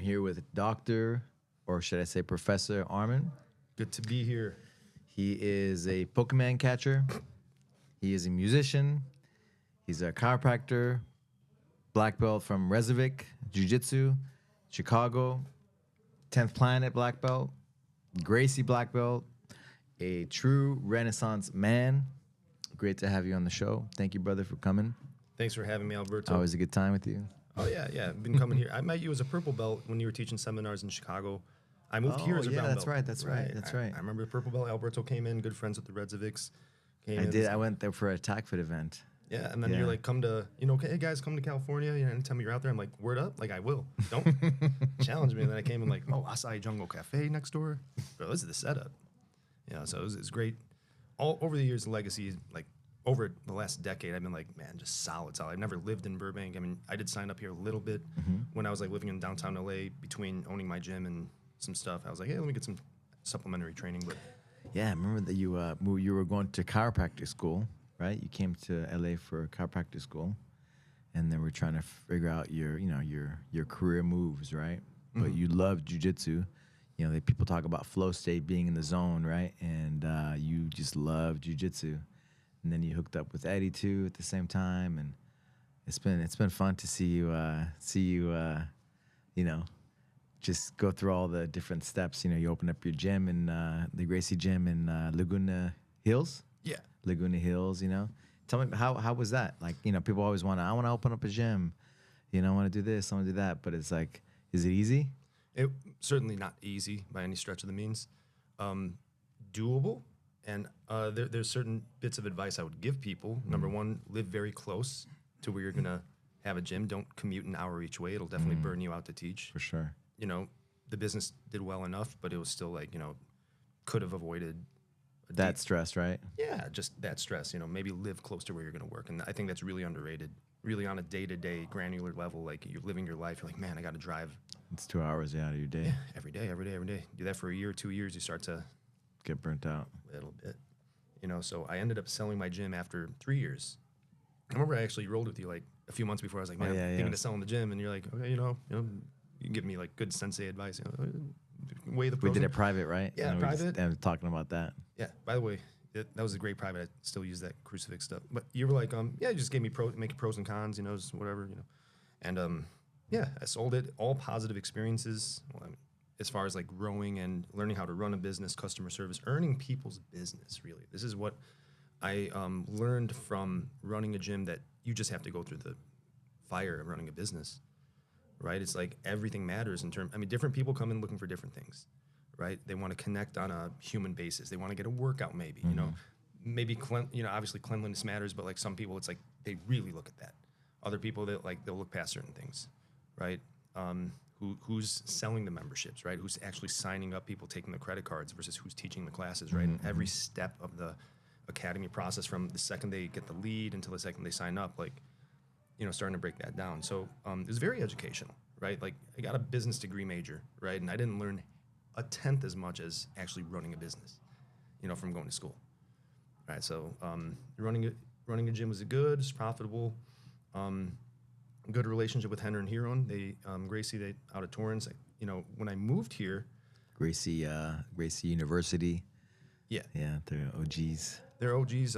here with Dr., or should I say Professor Arman. Good to be here. He is a Pokemon catcher. He is a musician. He's a chiropractor, black belt from Redzovic Jiu-Jitsu, Chicago, 10th Planet black belt, Gracie black belt, a true Renaissance man. Great to have you on the show. Thank you, brother, for coming. Thanks for having me, Alberto. Always a good time with you. Oh, yeah. I've been coming here. I met you as a purple belt when you were teaching seminars in Chicago. I moved here as a brown belt. That's right. I remember the purple belt. Alberto came in, good friends with the Redzovics. I did. I went there for a tack fit event. Yeah, and then you're like, hey guys, come to California. Anytime you're out there, I'm like, word up, like I will. Don't challenge me. And then I came and like, Açai Jungle Cafe next door. Bro, this is the setup. Yeah, so it's great. All over the years, the legacy, like over the last decade, I've been like, man, just solid. I've never lived in Burbank. I mean, I did sign up here a little bit when I was like living in downtown LA between owning my gym and some stuff. I was like, hey, let me get some supplementary training. But yeah, I remember that you were going to chiropractic school, right? You came to LA for chiropractic school, and then we're trying to figure out your career moves, right? But you love jiu-jitsu. You know, people talk about flow state, being in the zone, right? And you just love jiu-jitsu. And then you hooked up with Eddie too at the same time, and it's been fun to see you just go through all the different steps. You know, you open up your gym in the Gracie gym in Laguna Hills. yeah. Laguna Hills, you know. Tell me, how was that? Like, you know, people always I want to open up a gym. You know, I want to do this, I want to do that. But it's like, is it easy? It certainly not easy by any stretch of the means. Doable. And there's certain bits of advice I would give people. Number one, live very close to where you're going to have a gym. Don't commute an hour each way. It'll definitely burn you out to teach. For sure. You know, the business did well enough, but it was still like, could have avoided that stress, right? Yeah, just that stress. Maybe live close to where you're going to work. And I think that's really underrated. Really on a day-to-day granular level, like you're living your life, you're like, man, I got to drive. It's 2 hours out of your day. Yeah, every day. Do that for a year, 2 years, you start to get burnt out a little bit. So I ended up selling my gym after 3 years. I remember I actually rolled with you like a few months before. I was like, man, I'm thinking of selling the gym. And you're like, okay, you can give me like good sensei advice. Weigh the pros. We did it private, right? Yeah, private. And talking about that. Yeah, by the way, that was a great private. I still use that crucifix stuff. But you were like, you just gave me make pros and cons, just whatever, And I sold it. All positive experiences. Well, as far as like growing and learning how to run a business, customer service, earning people's business, really. This is what I learned from running a gym, that you just have to go through the fire of running a business, right? It's like everything matters different people come in looking for different things, right? They want to connect on a human basis. They want to get a workout maybe, maybe, obviously cleanliness matters, but like some people, it's like they really look at that. Other people, they'll look past certain things, right? Who's selling the memberships, right? Who's actually signing up people, taking the credit cards versus who's teaching the classes, right? And every step of the academy process, from the second they get the lead until the second they sign up, like, starting to break that down. So it was very educational, right? Like I got a business degree major, right? And I didn't learn a tenth as much as actually running a business, from going to school, right? So running a gym was good, it's profitable. Good relationship with Henry and Huron. They Gracie, they out of Torrance. When I moved here, Gracie University. Yeah, they're OGs. They're OGs.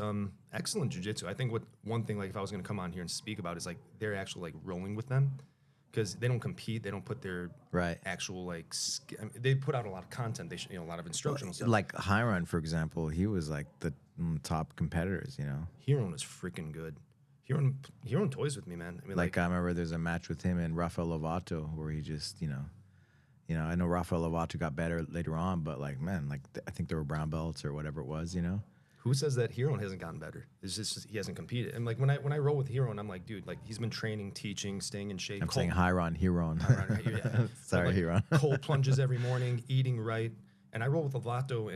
Excellent jiu-jitsu. I think one thing, like if I was going to come on here and speak about, is like they're actually like rolling with them, because they don't compete. They don't put their actual like. They put out a lot of content. They a lot of instructional stuff. Like Huron, for example, he was like the top competitors. Huron is freaking good. Huron toys with me, man. I remember there's a match with him and Rafael Lovato where he just, I know Rafael Lovato got better later on, but I think they were brown belts or whatever it was, Who says that Huron hasn't gotten better? It's just he hasn't competed. And like when I roll with Huron, I'm like, dude, like he's been training, teaching, staying in shape. I'm saying Huron. Yeah. Sorry, Huron. Cold plunges every morning, eating right. And I roll with Lovato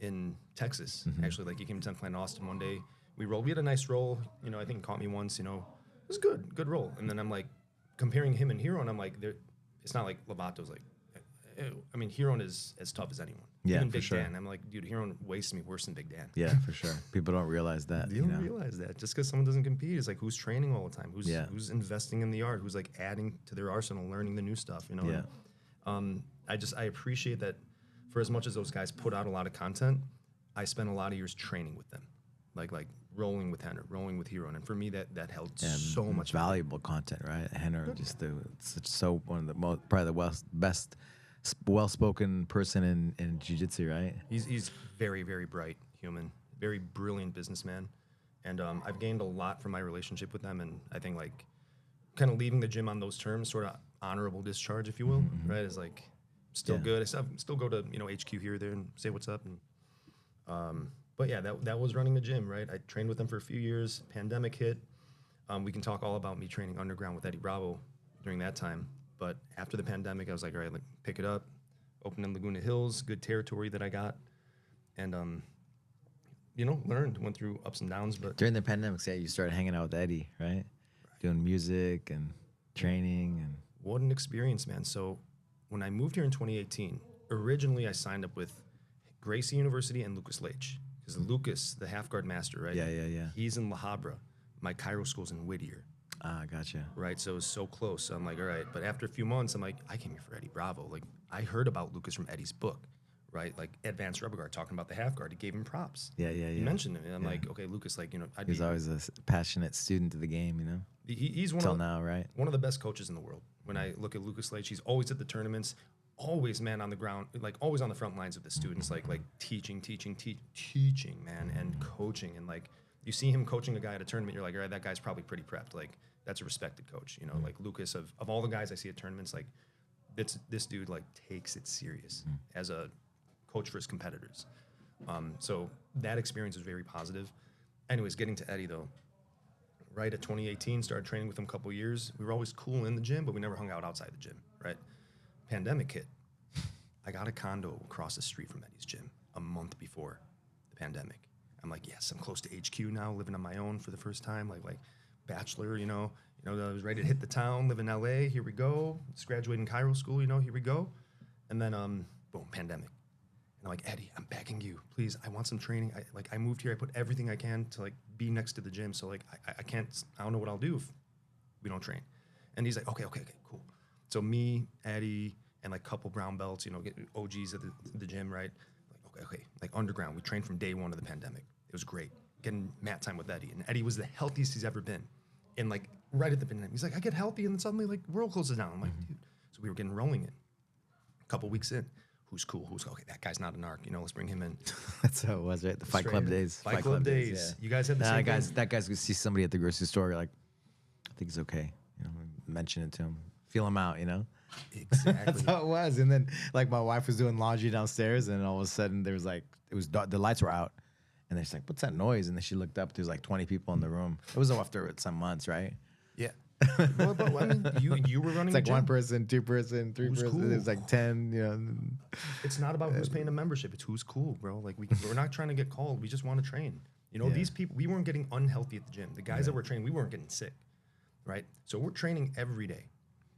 in Texas. Actually, like he came to 10th Planet Austin one day. We rolled. We had a nice roll. I think he caught me once. It was good roll. And then I'm like comparing him and Huron. I'm like, it's not like Lovato's like. Huron is as tough as anyone. Yeah, even for Big sure. Dan. I'm like, dude, Huron wastes me worse than Big Dan. Yeah, for sure. People don't realize that. You don't realize that. Just because someone doesn't compete, it's like who's training all the time, who's investing in the art, who's like adding to their arsenal, learning the new stuff. Yeah. I appreciate that for as much as those guys put out a lot of content, I spent a lot of years training with them, like rolling with Henner, rolling with Hero, and for me that held so much valuable content, right? Henner, just so one of the most, probably the best well-spoken person in jiu-jitsu, right? He's very, very bright human, very brilliant businessman, and I've gained a lot from my relationship with them, and I think like kind of leaving the gym on those terms, sort of honorable discharge, if you will, right? Is like still good. I still go to HQ here or there and say what's up, and but yeah, that was running the gym, right? I trained with them for a few years. Pandemic hit. We can talk all about me training underground with Eddie Bravo during that time. But after the pandemic, I was like, all right, like pick it up, open in Laguna Hills, good territory that I got, and learned, went through ups and downs. But during the pandemic, you started hanging out with Eddie, right? Doing music and training, and what an experience, man. So when I moved here in 2018, originally I signed up with Gracie University and Lucas Leitch. Because Lucas, the half guard master, right? Yeah. He's in La Habra. My Cairo school's in Whittier. Ah, gotcha. Right, so it was so close. So I'm like, all right. But after a few months, I'm like, I came here for Eddie Bravo. Like, I heard about Lucas from Eddie's book, right? Like, Advanced Rubber Guard, talking about the half guard. He gave him props. Yeah. He mentioned it. And I'm like, okay, Lucas, like, he's always a passionate student of the game, He's one one of the best coaches in the world. When I look at Lucas Leitch, he's always at the tournaments, always, man, on the ground, like always on the front lines of the students, like teaching, man, and coaching. And like you see him coaching a guy at a tournament, you're like, all right, that guy's probably pretty prepped. Like that's a respected coach, like Lucas, of all the guys I see at tournaments, like this dude like takes it serious as a coach for his competitors. So that experience was very positive. Anyways, getting to Eddie though, right at 2018, started training with him a couple years. We were always cool in the gym, but we never hung out outside the gym, right? Pandemic hit. I got a condo across the street from Eddie's gym a month before the pandemic. I'm like, yes, I'm close to HQ now, living on my own for the first time, like bachelor, I was ready to hit the town, live in LA. Here we go. Just graduating Cairo school, here we go. And then, boom, pandemic. And I'm like, Eddie, I'm begging you, please. I want some training. I moved here. I put everything I can to like be next to the gym. So like, I can't. I don't know what I'll do if we don't train. And he's like, okay, cool. So me, Eddie, and like couple brown belts, get OGs at the gym, right? Like, okay. Like underground, we trained from day one of the pandemic. It was great. Getting mat time with Eddie. And Eddie was the healthiest he's ever been. And like right at the pandemic, he's like, I get healthy, and then suddenly like world closes down. I'm like, dude. So we were getting rolling in. A couple weeks in. Who's cool? Okay, that guy's not a narc. Let's bring him in. That's how it was, right? The Fight Club days. Fight Club days. Yeah. You guys had the same thing? That guy's gonna see somebody at the grocery store, like, I think he's okay. Mention it to him. Feel him out, Exactly. That's how it was. And then like my wife was doing laundry downstairs, and all of a sudden there was like, it was dark, the lights were out, and they're just like, what's that noise? And then she looked up, there's like 20 people in the room. It was after some months, right? Yeah. But I mean, you were running. It's like one person, two person, three person. Cool. It's like 10. It's not about who's paying a membership. It's who's cool, bro. Like we're not trying to get called. We just want to train. These people. We weren't getting unhealthy at the gym. The guys that were training, we weren't getting sick, right? So we're training every day.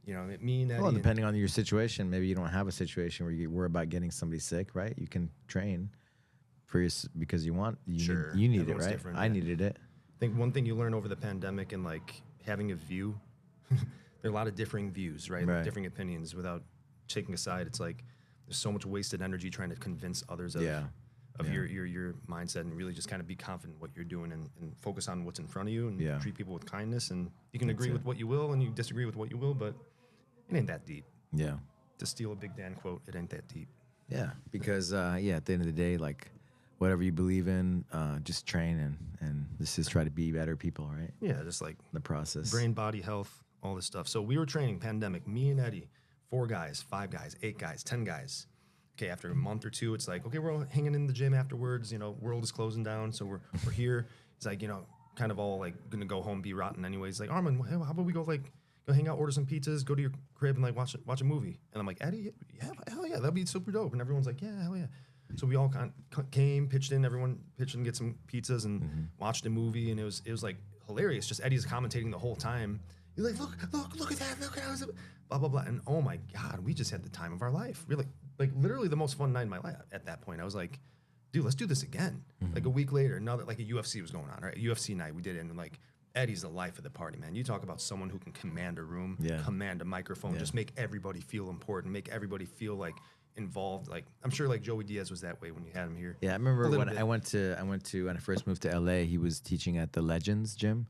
Me and Eddie. Well, depending on your situation, maybe you don't have a situation where you worry about getting somebody sick, right? You can train because you need it, right? I needed it. I think one thing you learn over the pandemic and like having a view, there are a lot of differing views, right? Like differing opinions without taking a side. It's like there's so much wasted energy trying to convince others of your mindset, and really just kind of be confident in what you're doing and focus on what's in front of you and treat people with kindness. And you can agree with what you will and you disagree with what you will, but it ain't that deep. Yeah. To steal a Big Dan quote, it ain't that deep. Yeah, because at the end of the day, like whatever you believe in, just train and this is try to be better people, right? Yeah, just like the process. Brain, body, health, all this stuff. So we were training pandemic, me and Eddie, 4 guys, 5 guys, 8 guys, 10 guys. Okay, after a month or two, it's like, okay, we're all hanging in the gym afterwards. World is closing down, so we're here. It's like, kind of all like gonna go home, be rotten anyways. Like, Arman, how about we go hang out, order some pizzas, go to your crib and like watch a movie. And I'm like, Eddie, yeah, hell yeah, that'd be super dope. And everyone's like, yeah, hell yeah. So we all kind of came, pitched in, everyone pitched in, get some pizzas and watched a movie, and it was like hilarious. Just Eddie's commentating the whole time. He's like, look at that, look at how blah blah blah. And oh my God, we just had the time of our life. Really, like literally the most fun night of my life at that point. I was like, dude, let's do this again. Like a week later, now that like a UFC was going on, right? A UFC night, we did it, and like Eddie's the life of the party, man. You talk about someone who can command a room, Yeah. command a microphone, just make everybody feel important, make everybody feel like involved. Like I'm sure like Joey Diaz was that way when you had him here. Yeah, I remember when I went to when I first moved to LA. He was teaching at the Legends gym.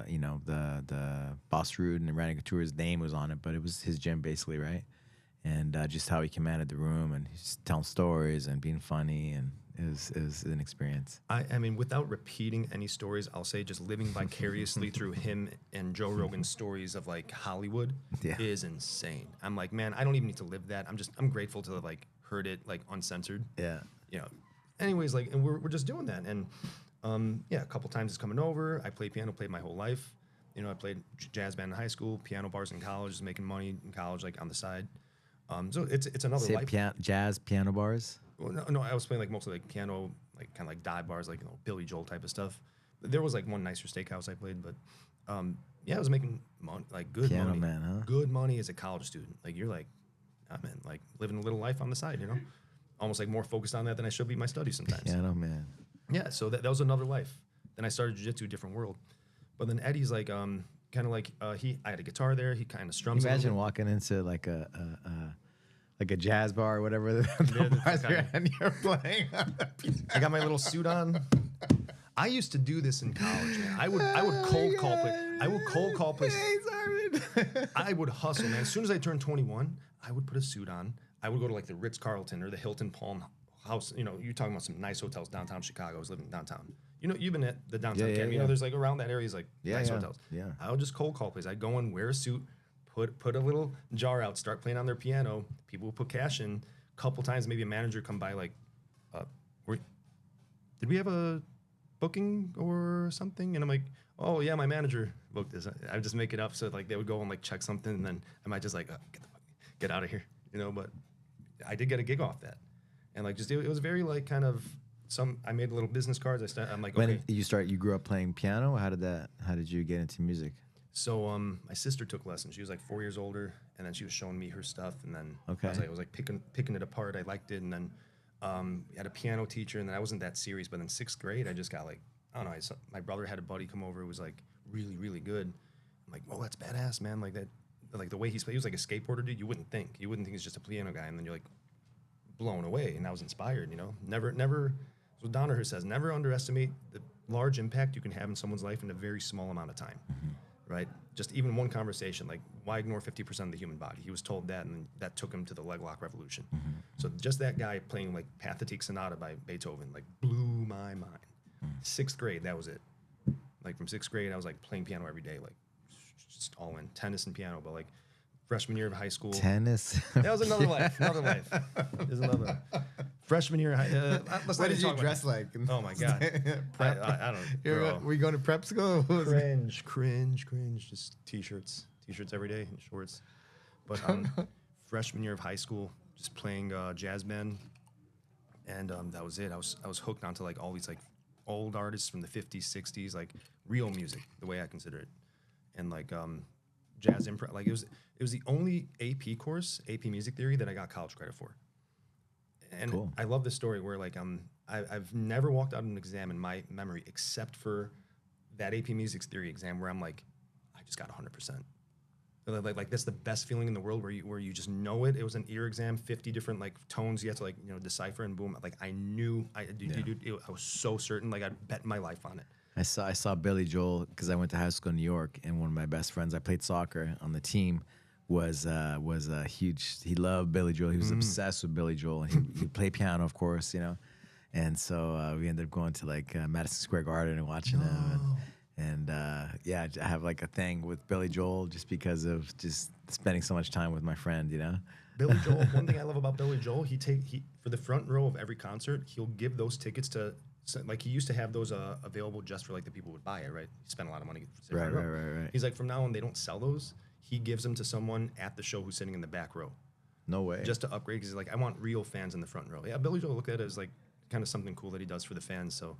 You know, the Boss Rude and Randy Couture's name was on it, but it was his gym basically, right? And just how he commanded the room and he's telling stories and being funny, and it was an experience. I mean, without repeating any stories, I'll say just living vicariously through him and Joe Rogan's stories of like Hollywood is insane. I'm like, man, I don't even need to live that. I'm grateful to have like heard it like uncensored. Yeah. You know. Anyways, like, and we're just doing that. And yeah, a couple times it's coming over. I played piano, played my whole life. You know, I played jazz band in high school, piano bars in college, just making money in college, like on the side. So it's another life. Jazz piano bars. Well, no, I was playing like mostly like piano, like kind of like dive bars, like Billy Joel type of stuff. But there was like one nicer steakhouse I played, but yeah, I was making like good Piano money, man, huh? good money as a college student. Like you're like, I'm in like living a little life on the side, you know, almost like more focused on that than I should be my studies sometimes. Piano man. Yeah, so that was another life. Then I started jiu-jitsu, a different world. But then Eddie's like, kind of like I had a guitar there. He kind of strums. Imagine walking into like a jazz bar or whatever the bars are, and you're playing. I got my little suit on. I used to do this in college, man. I would cold call play. I would cold call places. I would hustle, man. As soon as I turned 21, I would put a suit on. I would go to like the Ritz-Carlton or the Hilton Palm House. You know, you're talking about some nice hotels downtown Chicago. I was living downtown. You know, you've been at the downtown camp. You know, there's like around that area is like nice hotels. Yeah. I would just cold call places. I'd go and wear a suit, put a little jar out, start playing on their piano. People would put cash in. A couple times, maybe a manager come by like, did we have a booking or something? And I'm like, oh yeah, my manager booked this. I just make it up so like they would go and like check something, and then I might just like get out of here, you know. But I did get a gig off that, and like just it was very like kind of I made little business cards. I'm like, when okay. You grew up playing piano? How did you get into music? So my sister took lessons. She was like 4 years older, and then she was showing me her stuff, and then I was like picking it apart. I liked it, and then had a piano teacher, and then I wasn't that serious. But in 6th grade, I just got like, I don't know. My brother had a buddy come over who was like really, really good. I'm like, well, that's badass, man. Like that, like the way he was like a skateboarder dude. You wouldn't think he's just a piano guy, and then you're like blown away. And I was inspired, you know. Never. So Danaher says, never underestimate the large impact you can have in someone's life in a very small amount of time. Right? Just even one conversation, like why ignore 50% of the human body? He was told that, and then that took him to the leg lock revolution. So just that guy playing like Pathetique Sonata by Beethoven, like blew my mind. 6th grade, that was it. Like from 6th grade, I was like playing piano every day, like just all in tennis and piano. But like freshman year of high school, tennis. That was another life. There's another freshman year. What did you dress like? Oh my god, I don't know. Were you going to prep school? Cringe. Just t-shirts every day and shorts. But freshman year of high school, just playing jazz band, and that was it. I was hooked onto like all these like old artists from the 50s, 60s, like real music, the way I consider it, and like jazz improv. Like it was the only AP course, AP Music Theory, that I got college credit for. And cool. I love this story where like I've never walked out an exam in my memory except for that AP Music Theory exam where I'm like, I just got 100%. Like that's the best feeling in the world where you just know it. It was an ear exam, 50 different like tones you have to like decipher, and boom, like I knew I was so certain, like I'd bet my life on it. I saw Billy Joel because I went to high school in New York, and one of my best friends, I played soccer on the team, was a huge. He loved Billy Joel. He was obsessed with Billy Joel, and he played piano, of course, you know. And so we ended up going to like Madison Square Garden and watching him. And yeah, I have like a thing with Billy Joel just because of just spending so much time with my friend, you know. Billy Joel. One thing I love about Billy Joel, he for the front row of every concert, he'll give those tickets to. Like he used to have those available just for like the people who would buy it, right? He spent a lot of money. Right. He's like, from now on, they don't sell those. He gives them to someone at the show who's sitting in the back row. No way. Just to upgrade, because he's like, I want real fans in the front row. Yeah, Billy Joel looked at it as like kind of something cool that he does for the fans. So,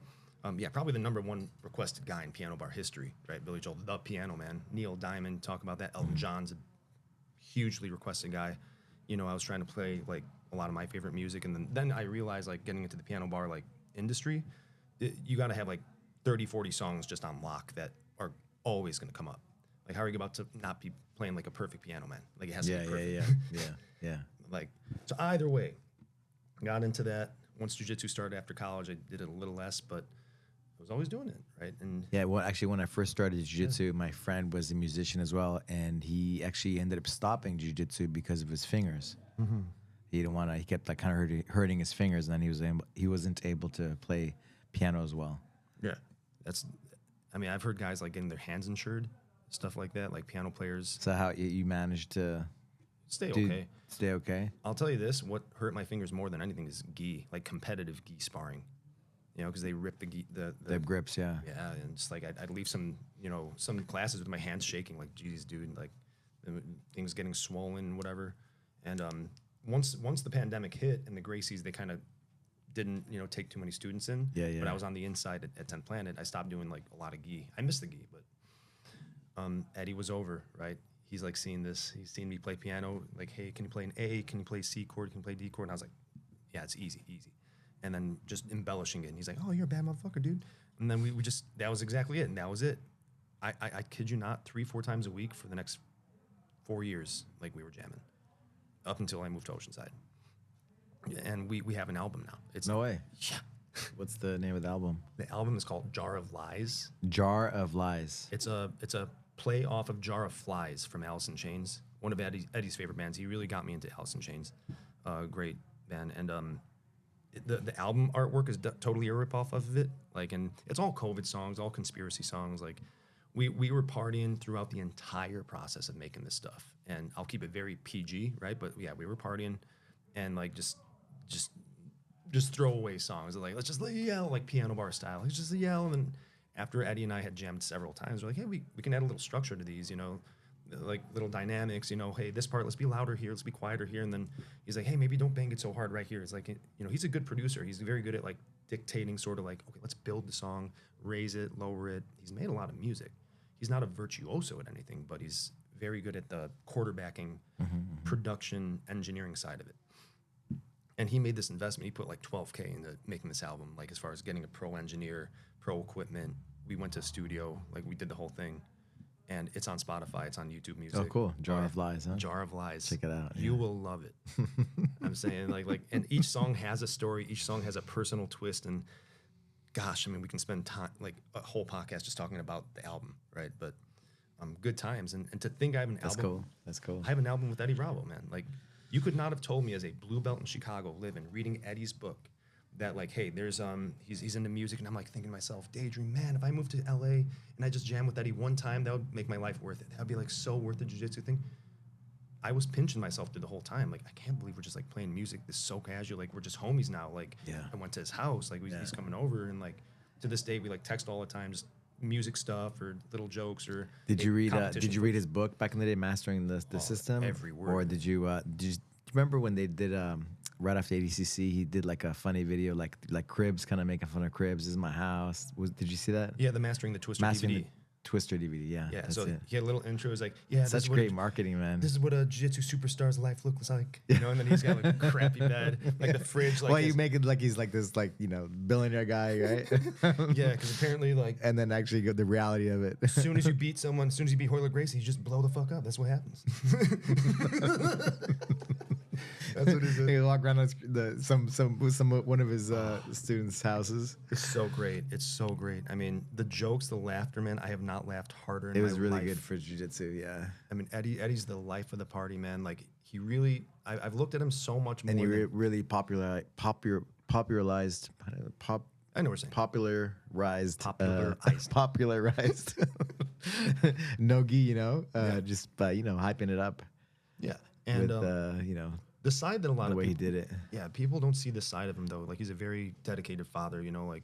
yeah, probably the #1 requested guy in piano bar history, right? Billy Joel, the piano man. Neil Diamond, talk about that. Elton John's a hugely requested guy. You know, I was trying to play like a lot of my favorite music, and then I realized like getting into the piano bar like industry, you got to have like 30, 40 songs just on lock that are always going to come up. Like, how are you about to not be playing like a perfect piano, man? Like, it has to be perfect. Yeah. Like, so either way, got into that. Once jiu-jitsu started after college, I did it a little less, but I was always doing it, right? And yeah, well, actually, when I first started jiu-jitsu, my friend was a musician as well, and he actually ended up stopping jiu-jitsu because of his fingers. He didn't want to. He kept like kind of hurting his fingers, and then he wasn't able to play piano as well. yeah, I mean, I've heard guys like getting their hands insured, stuff like that, like piano players. So how you managed to Stay okay. Stay okay. I'll tell you this: what hurt my fingers more than anything is gi, like competitive gi sparring. You know, because they rip the gi, the grips, yeah. Yeah, and just like I'd leave some, you know, some classes with my hands shaking, like, geez, dude, like things getting swollen, whatever. And once the pandemic hit and the Gracies, they kind of didn't, you know, take too many students in. Yeah. But I was on the inside at 10th Planet. I stopped doing like a lot of gi. I missed the gi, but Eddie was over, right? He's like seeing this. He's seen me play piano. Like, hey, can you play an A? Can you play C chord? Can you play D chord? And I was like, yeah, it's easy. And then just embellishing it. And he's like, oh, you're a bad motherfucker, dude. And then we just, that was exactly it. And that was it. I kid you not, 3-4 times a week for the next 4 years, like we were jamming, up until I moved to Oceanside. And we have an album now. It's no way. Yeah. What's the name of the album? The album is called Jar of Lies. Jar of Lies. It's a play off of Jar of Flies from Alice in Chains, one of Eddie's favorite bands. He really got me into Alice in Chains. Great band. And the album artwork is totally a ripoff of it. Like, and it's all COVID songs, all conspiracy songs. Like, we were partying throughout the entire process of making this stuff. And I'll keep it very PG, right? But yeah, we were partying and like just throwaway songs. Like, let's just yell, like piano bar style. Let's just yell. And then after Eddie and I had jammed several times, we're like, hey, we can add a little structure to these, you know, like little dynamics, you know, hey, this part, let's be louder here, let's be quieter here. And then he's like, hey, maybe don't bang it so hard right here. It's like, you know, he's a good producer. He's very good at like dictating sort of like, okay, let's build the song, raise it, lower it. He's made a lot of music. He's not a virtuoso at anything, but he's very good at the quarterbacking, production, engineering side of it. And he made this investment. He put like $12K into making this album, like as far as getting a pro engineer, pro equipment. We went to a studio, like we did the whole thing. And it's on Spotify. It's on YouTube Music. Oh, cool. Jar of Lies, huh? Jar of Lies. Check it out. You will love it. I'm saying, like, and each song has a story. Each song has a personal twist. And gosh, I mean, we can spend time, like a whole podcast just talking about the album, right? But good times. And to think I have an album. That's cool. I have an album with Eddie Bravo, man. Like, you could not have told me as a blue belt in Chicago, living, reading Eddie's book, that like, hey, there's he's into music, and I'm like thinking to myself, daydream, man, if I moved to LA and I just jam with Eddie one time, that would make my life worth it. That would be like so worth the jiu-jitsu thing. I was pinching myself through the whole time. Like, I can't believe we're just like playing music this so casual. Like, we're just homies now. Like, I went to his house. Like, he's coming over, and like to this day we like text all the time, just music stuff or little jokes or. Did you read his book back in the day, Mastering the System? Every word. Or did you remember when they did right after ADCC, he did like a funny video, like Cribs, kind of making fun of Cribs. This is my house. Did you see that? Yeah, the Mastering the Twister DVD. Twister DVD, yeah. Yeah, so he had a little intro. It was like, yeah, such great marketing, man. This is what a jiu-jitsu superstar's life looks like, you know. And then he's got like a crappy bed, like the fridge. Like, well, you make it like he's like this, like, you know, billionaire guy, right? Yeah, because apparently, like, and then actually the reality of it. As soon as you beat someone, as soon as you beat Hoyler Gracie, you just blow the fuck up. That's what happens. That's what he said. He walk around one of his students' houses. It's so great. It's so great. I mean, the jokes, the laughter, man. I have not laughed harder in my life. It was really good for jiu-jitsu, yeah. I mean, Eddie's the life of the party, man. Like, he really, I've looked at him so much more. And he really popularized. I know what you're saying. Popularized. No-Gi, you know, just by, you know, hyping it up. Yeah. And, with, you know, the side that a lot of people, he did it. Yeah, people don't see the side of him though. Like, he's a very dedicated father, you know. Like,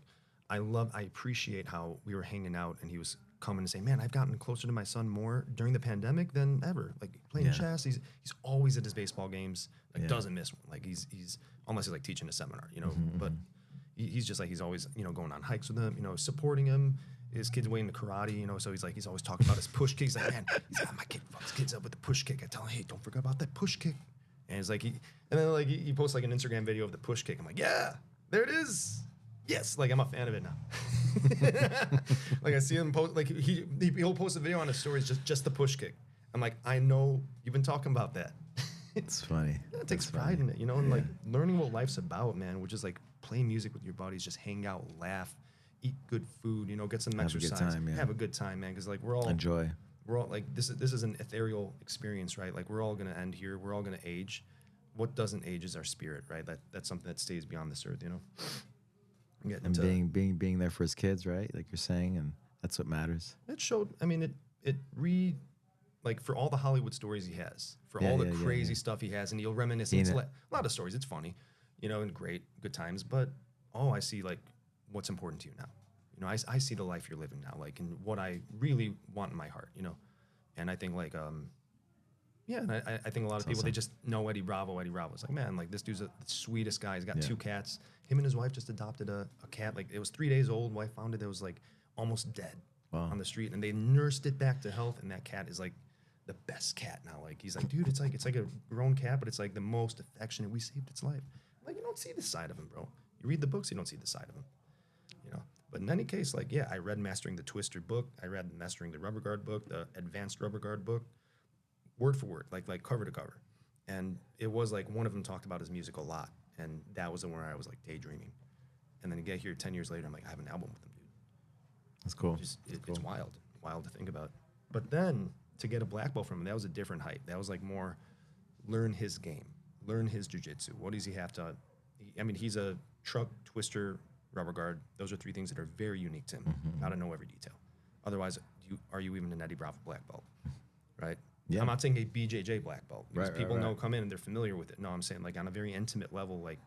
I appreciate how we were hanging out and he was coming and saying, man, I've gotten closer to my son more during the pandemic than ever. Like, playing chess, he's always at his baseball games. Like, doesn't miss one. Like, he's unless he's like teaching a seminar, you know. But he's just like, he's always, you know, going on hikes with him, you know, supporting him. His kid's way into karate, you know, so he's always talking about his push kick. He's like, man, my kid fucks kids up with the push kick. I tell him, hey, don't forget about that push kick. And it's like, he posts like an Instagram video of the push kick. I'm like, yeah, there it is. yes, like I'm a fan of it now. Like I see him post, like he'll post a video on his stories, just the push kick. I'm like, I know you've been talking about that. It's funny. It takes pride in it, you know, and like learning what life's about, man, which is like play music with your buddies, just hang out, laugh, eat good food, you know, get some exercise, have a good time, man, because like we're all like this is an ethereal experience, right? Like we're all gonna end here, we're all gonna age. What doesn't age is our spirit, right? That's something that stays beyond this earth, you know. And being there for his kids, right? Like you're saying, and that's what matters. It showed. I mean, like for all the Hollywood stories he has, for all the crazy stuff he has, and he'll reminisce. It's a lot of stories. It's funny, you know, and good times. But I see like what's important to you now. You know, I see the life you're living now, like, and what I really want in my heart, you know. And I think like, and I think a lot of people, they just know Eddie Bravo. Eddie Bravo's like, man, like this dude's the sweetest guy. He's got 2 cats. Him and his wife just adopted a cat. Like it was 3 days old. Wife found it. It was like almost dead on the street, and they nursed it back to health. And that cat is like the best cat now. Like he's like, dude, it's like a grown cat, but it's like the most affectionate. We saved its life. Like you don't see this side of him, bro. You read the books, you don't see the side of him, you know. But in any case, like I read Mastering the Twister book. I read Mastering the Rubber Guard book, the Advanced Rubber Guard book, word for word, like cover to cover. And it was like one of them talked about his music a lot, and that was the one where I was like daydreaming. And then to get here 10 years later, I'm like, I have an album with him, dude. That's cool. It's wild to think about. But then to get a black belt from him, that was a different height. That was like more learn his game, learn his jiu-jitsu. What does he have to? I mean, he's a truck, twister, rubber guard. Those are 3 things that are very unique to him. Got to know every detail. Otherwise, are you even an Eddie Bravo black belt, right? Yeah. I'm not saying a BJJ black belt because people know come in and they're familiar with it. No, I'm saying like on a very intimate level, like.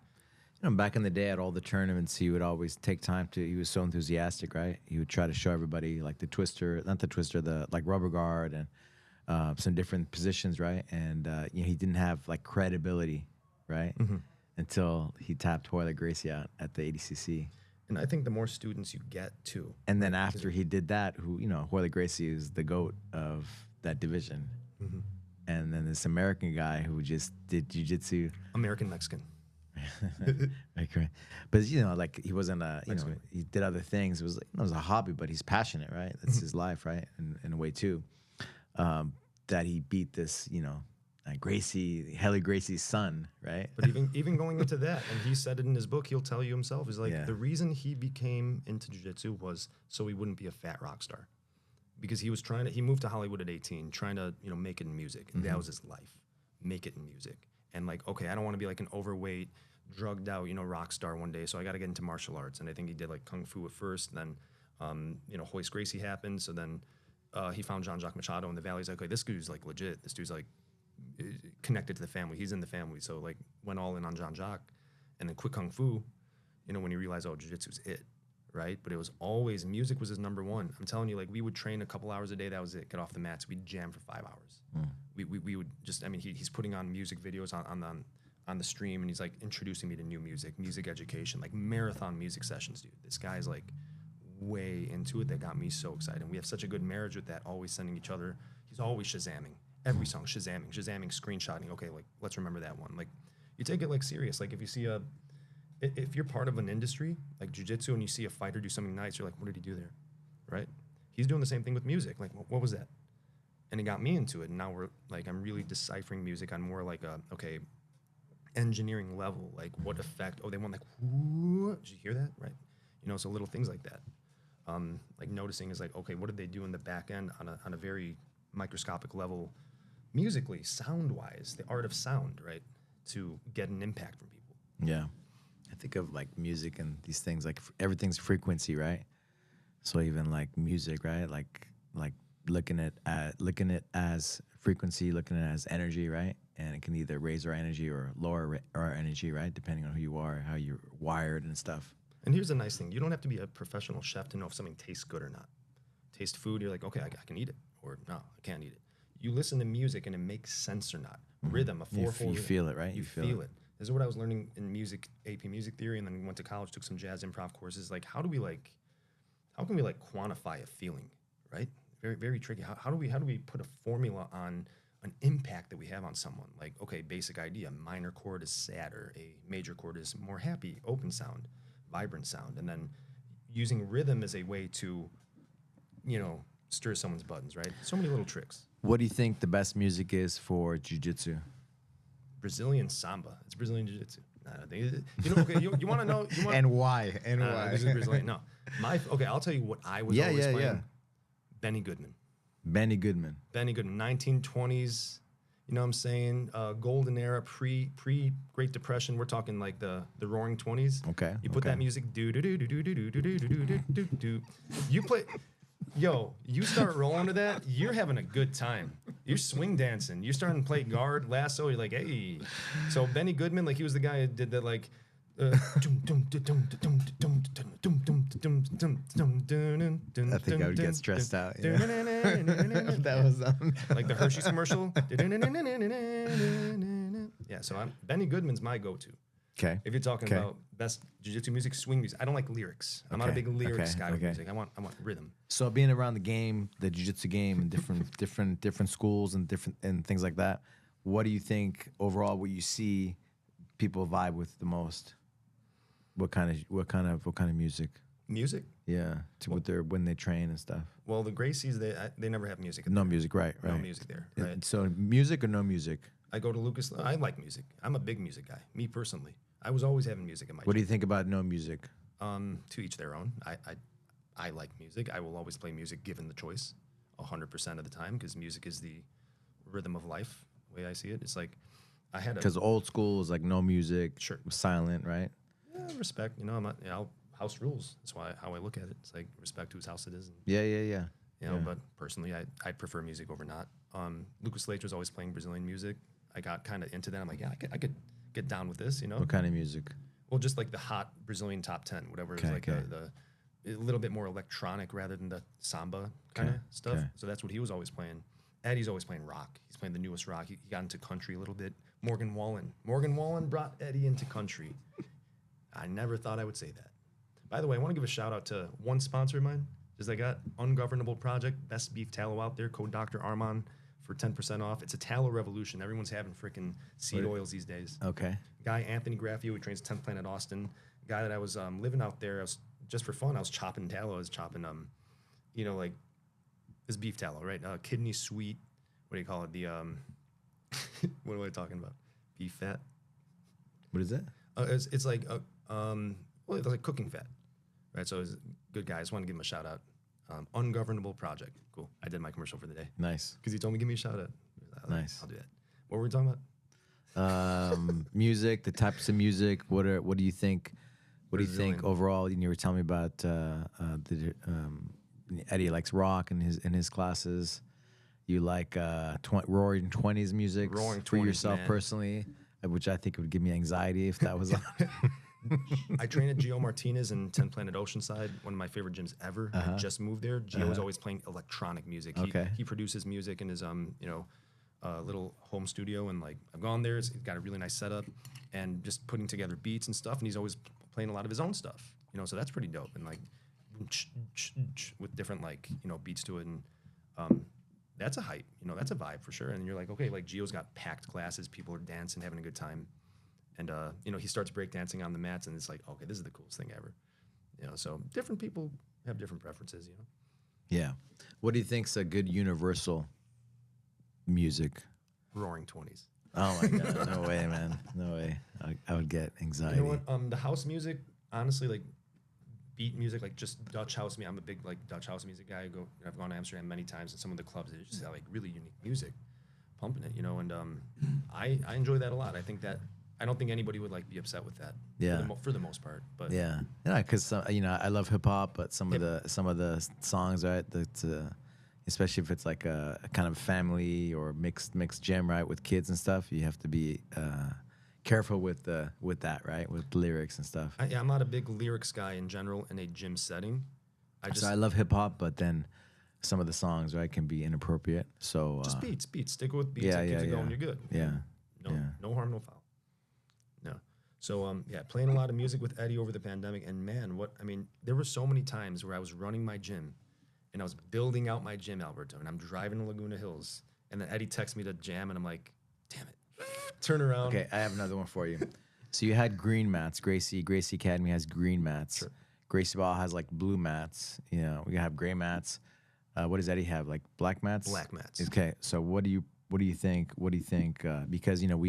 You know, back in the day at all the tournaments, he would always take time to. He was so enthusiastic, right? He would try to show everybody like the rubber guard and some different positions, right? And you know, he didn't have like credibility, right? Until he tapped Hoyle Gracie out at the ADCC. And I think the more students you get too. And then after he did that, Hoyle Gracie is the GOAT of that division. And then this American guy who just did jiu-jitsu. American Mexican. But you know, like he wasn't he did other things. It was like, it was a hobby, but he's passionate, right? That's his life, right? In a way too. That he beat this, you know, Heli Gracie's son, right? But even going into that, and he said it in his book, he'll tell you himself, is like the reason he became into jiu-jitsu was so he wouldn't be a fat rock star. Because he moved to Hollywood at 18, trying to, you know, make it in music. And that was his life. Make it in music. And like, okay, I don't want to be like an overweight, drugged out, you know, rock star one day. So I got to get into martial arts. And I think he did like Kung Fu at first. Then, you know, Hoist Gracie happened. So then he found Jean-Jacques Machado in the Valley. He's like, okay, this dude's like legit. This dude's like connected to the family. He's in the family. So like went all in on Jean-Jacques and then quit Kung Fu, you know, when he realized, oh, jiu-jitsu's it. Right? But it was always, music was his number one. I'm telling you, like, we would train a couple hours a day. That was it. Get off the mats. We'd jam for 5 hours. We would just, I mean, he's putting on music videos on the stream, and he's, like, introducing me to new music education, like, marathon music sessions, dude. This guy's, like, way into it. That got me so excited. And we have such a good marriage with that, always sending each other. He's always Shazamming. Every song, Shazamming, screenshotting. Okay, like, let's remember that one. Like, you take it, like, serious. Like, if you see if you're part of an industry like jiu-jitsu and you see a fighter do something nice, you're like, what did he do there, right? He's doing the same thing with music. Like, what was that? And it got me into it. And now we're like, I'm really deciphering music on more like engineering level. Like, what effect? Oh, they want like, whoo, did you hear that? Right? You know, so little things like that. Like noticing is like, okay, what did they do in the back end on a very microscopic level, musically, sound-wise, the art of sound, right? To get an impact from people. Yeah. I think of like music and these things, like everything's frequency, right? So even like music, right? Like looking at it as frequency, looking at it as energy, right? And it can either raise our energy or lower our energy, right? Depending on who you are, how you're wired and stuff. And here's the nice thing. You don't have to be a professional chef to know if something tastes good or not. Taste food, you're like, okay, I can eat it. Or no, I can't eat it. You listen to music and it makes sense or not. Rhythm, a 4/4. You feel it, right? You feel it. This is what I was learning in music, AP music theory, and then went to college, took some jazz improv courses. Like, how can we quantify a feeling, right? Very, very tricky. How do we put a formula on an impact that we have on someone? Like, okay, basic idea, minor chord is sadder, a major chord is more happy, open sound. vibrant sound, and then using rhythm as a way to, you know, stir someone's buttons, right? So many little tricks. What do you think the best music is for jiu-jitsu? Brazilian samba. It's Brazilian Jiu-Jitsu. You know, okay, you want to know? And why? And why? This is Brazilian. No. Okay, I'll tell you what I was always playing. Yeah. Benny Goodman. Benny Goodman. 1920s. You know what I'm saying? Golden era, pre Great Depression. We're talking like the Roaring 20s. Okay. You put that music, do do do do do do do do do do do do. You play, yo. You start rolling to that. You're having a good time. You're swing dancing. You're starting to play guard, lasso. You're like, hey. So Benny Goodman, like he was the guy who did that, like. I think I would get stressed out. Yeah. That was like the Hershey's commercial. Yeah, so Benny Goodman's my go-to. Okay. If you're talking about best jiu-jitsu music, swing music, I don't like lyrics. I'm not a big lyrics guy with music. I want rhythm. So being around the game, the jiu-jitsu game, and different schools and things like that, what do you think overall? What you see people vibe with the most? What kind of music? Music? Yeah, when they train and stuff. Well, the Gracies they never have music. No music, right? No music there, right? So music or no music? I go to Lucas. I like music. I'm a big music guy. Me personally, I was always having music in my. What do you think about no music? To each their own. I like music. I will always play music given the choice, 100% of the time, because music is the rhythm of life. The way I see it, it's like I had because old school is like no music, sure, silent, right? Yeah, respect. You know, I'm not. You know, house rules. That's how I look at it. It's like respect whose house it is. And, yeah. You know, but personally, I prefer music over not. Lucas Later's always playing Brazilian music. I got kind of into that. I'm like, yeah, I could get down with this. You know, what kind of music? Well, just like the hot Brazilian top 10, whatever. It's like the a little bit more electronic rather than the samba kind of stuff. Okay. So that's what he was always playing. Eddie's always playing rock. He's playing the newest rock. He got into country a little bit. Morgan Wallen brought Eddie into country. I never thought I would say that. By the way, I want to give a shout out to one sponsor of mine. Just I got Ungovernable Project, best beef tallow out there. Code Dr. Arman for 10% off. It's a tallow revolution. Everyone's having freaking seed oils these days. Okay. Guy Anthony Graffio, who trains 10th Planet Austin. Guy that I was living out there. I was just for fun. I was chopping tallow. I was chopping you know, like this beef tallow, right? Kidney sweet. What do you call it? The what am I talking about? Beef fat. What is that? It's like well, it's like cooking fat, right? So it's a good guy. I just want to give him a shout out. Ungovernable Project. Cool. I did my commercial for the day. Nice. Because he told me give me a shout out. Nice. I'll do that. What were we talking about? Music, the types of music. What do you think? What do you think overall? You were telling me about Eddie likes rock in his classes. You like Roaring 20s music for yourself personally, which I think would give me anxiety if that was on. I train at Gio Martinez in 10 Planet Oceanside, one of my favorite gyms ever. I just moved there. Gio is always playing electronic music. He produces music in his little home studio, and like I've gone there. He's got a really nice setup, and just putting together beats and stuff. And he's always playing a lot of his own stuff, you know. So that's pretty dope. And like with different like beats to it, and that's a hype. You know, that's a vibe for sure. And you're like, okay, like Gio's got packed classes. People are dancing, having a good time. And, he starts breakdancing on the mats, and it's like, okay, this is the coolest thing ever. You know, so different people have different preferences, Yeah. What do you think's a good universal music? Roaring 20s. Oh, my God. No way, man. No way. I would get anxiety. You know what? The house music, honestly, like beat music, like just Dutch house music. I'm a big, like, Dutch house music guy. I've gone to Amsterdam many times, and some of the clubs, they just have, like, really unique music pumping it, and I enjoy that a lot. I don't think anybody would like be upset with that. Yeah. For the most part, but because I love hip hop, but some of the songs, right? Especially if it's like a kind of family or mixed gym, right, with kids and stuff, you have to be careful with that, right, with lyrics and stuff. I'm not a big lyrics guy in general in a gym setting. I love hip hop, but then some of the songs, right, can be inappropriate. So just beats. Stick with beats. Yeah, keeps it going. You're good. Yeah. No harm, no foul. No. So, playing a lot of music with Eddie over the pandemic. And, man, there were so many times where I was running my gym, and I was building out my gym, Alberto, and I'm driving to Laguna Hills, and then Eddie texts me to jam, and I'm like, damn it. Turn around. Okay, I have another one for you. So you had green mats. Gracie Academy has green mats. Sure. Gracie Ball has like blue mats. You know, we have gray mats. What does Eddie have? Like black mats? Black mats. Okay. So what do you think? Because you know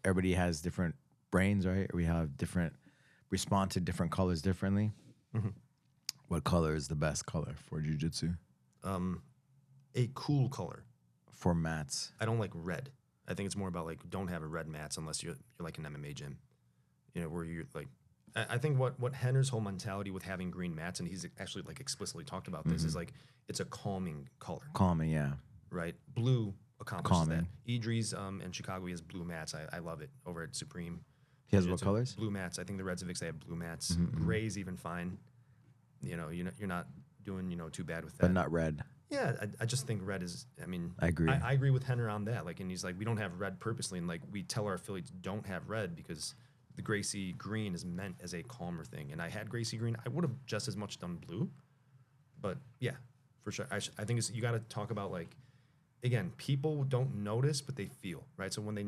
everybody has different brains, right? We have different respond to different colors differently. Mm-hmm. What color is the best color for jiu-jitsu? A cool color. For mats. I don't like red. I think it's more about like don't have a red mats unless you're like an MMA gym. You know, where you're like, I think what Henner's whole mentality with having green mats, and he's actually like explicitly talked about this, is like it's a calming color. Calming, yeah. Right? Blue accomplishes Calming. that. Idris in Chicago, he has blue mats. I love it over at Supreme. He has what Jiu-Jitsu. colors? Blue mats. I think the Redzovics, they have blue mats. Gray's even fine. You know, you're not doing, too bad with that. But not red. Yeah, I just think red is, I agree. I agree with Henner on that. Like, and he's like, we don't have red purposely. And like, we tell our affiliates don't have red because the Gracie green is meant as a calmer thing. And I had Gracie green. I would have just as much done blue. But yeah, for sure. I think you got to talk about like, again, people don't notice, but they feel, right? So when they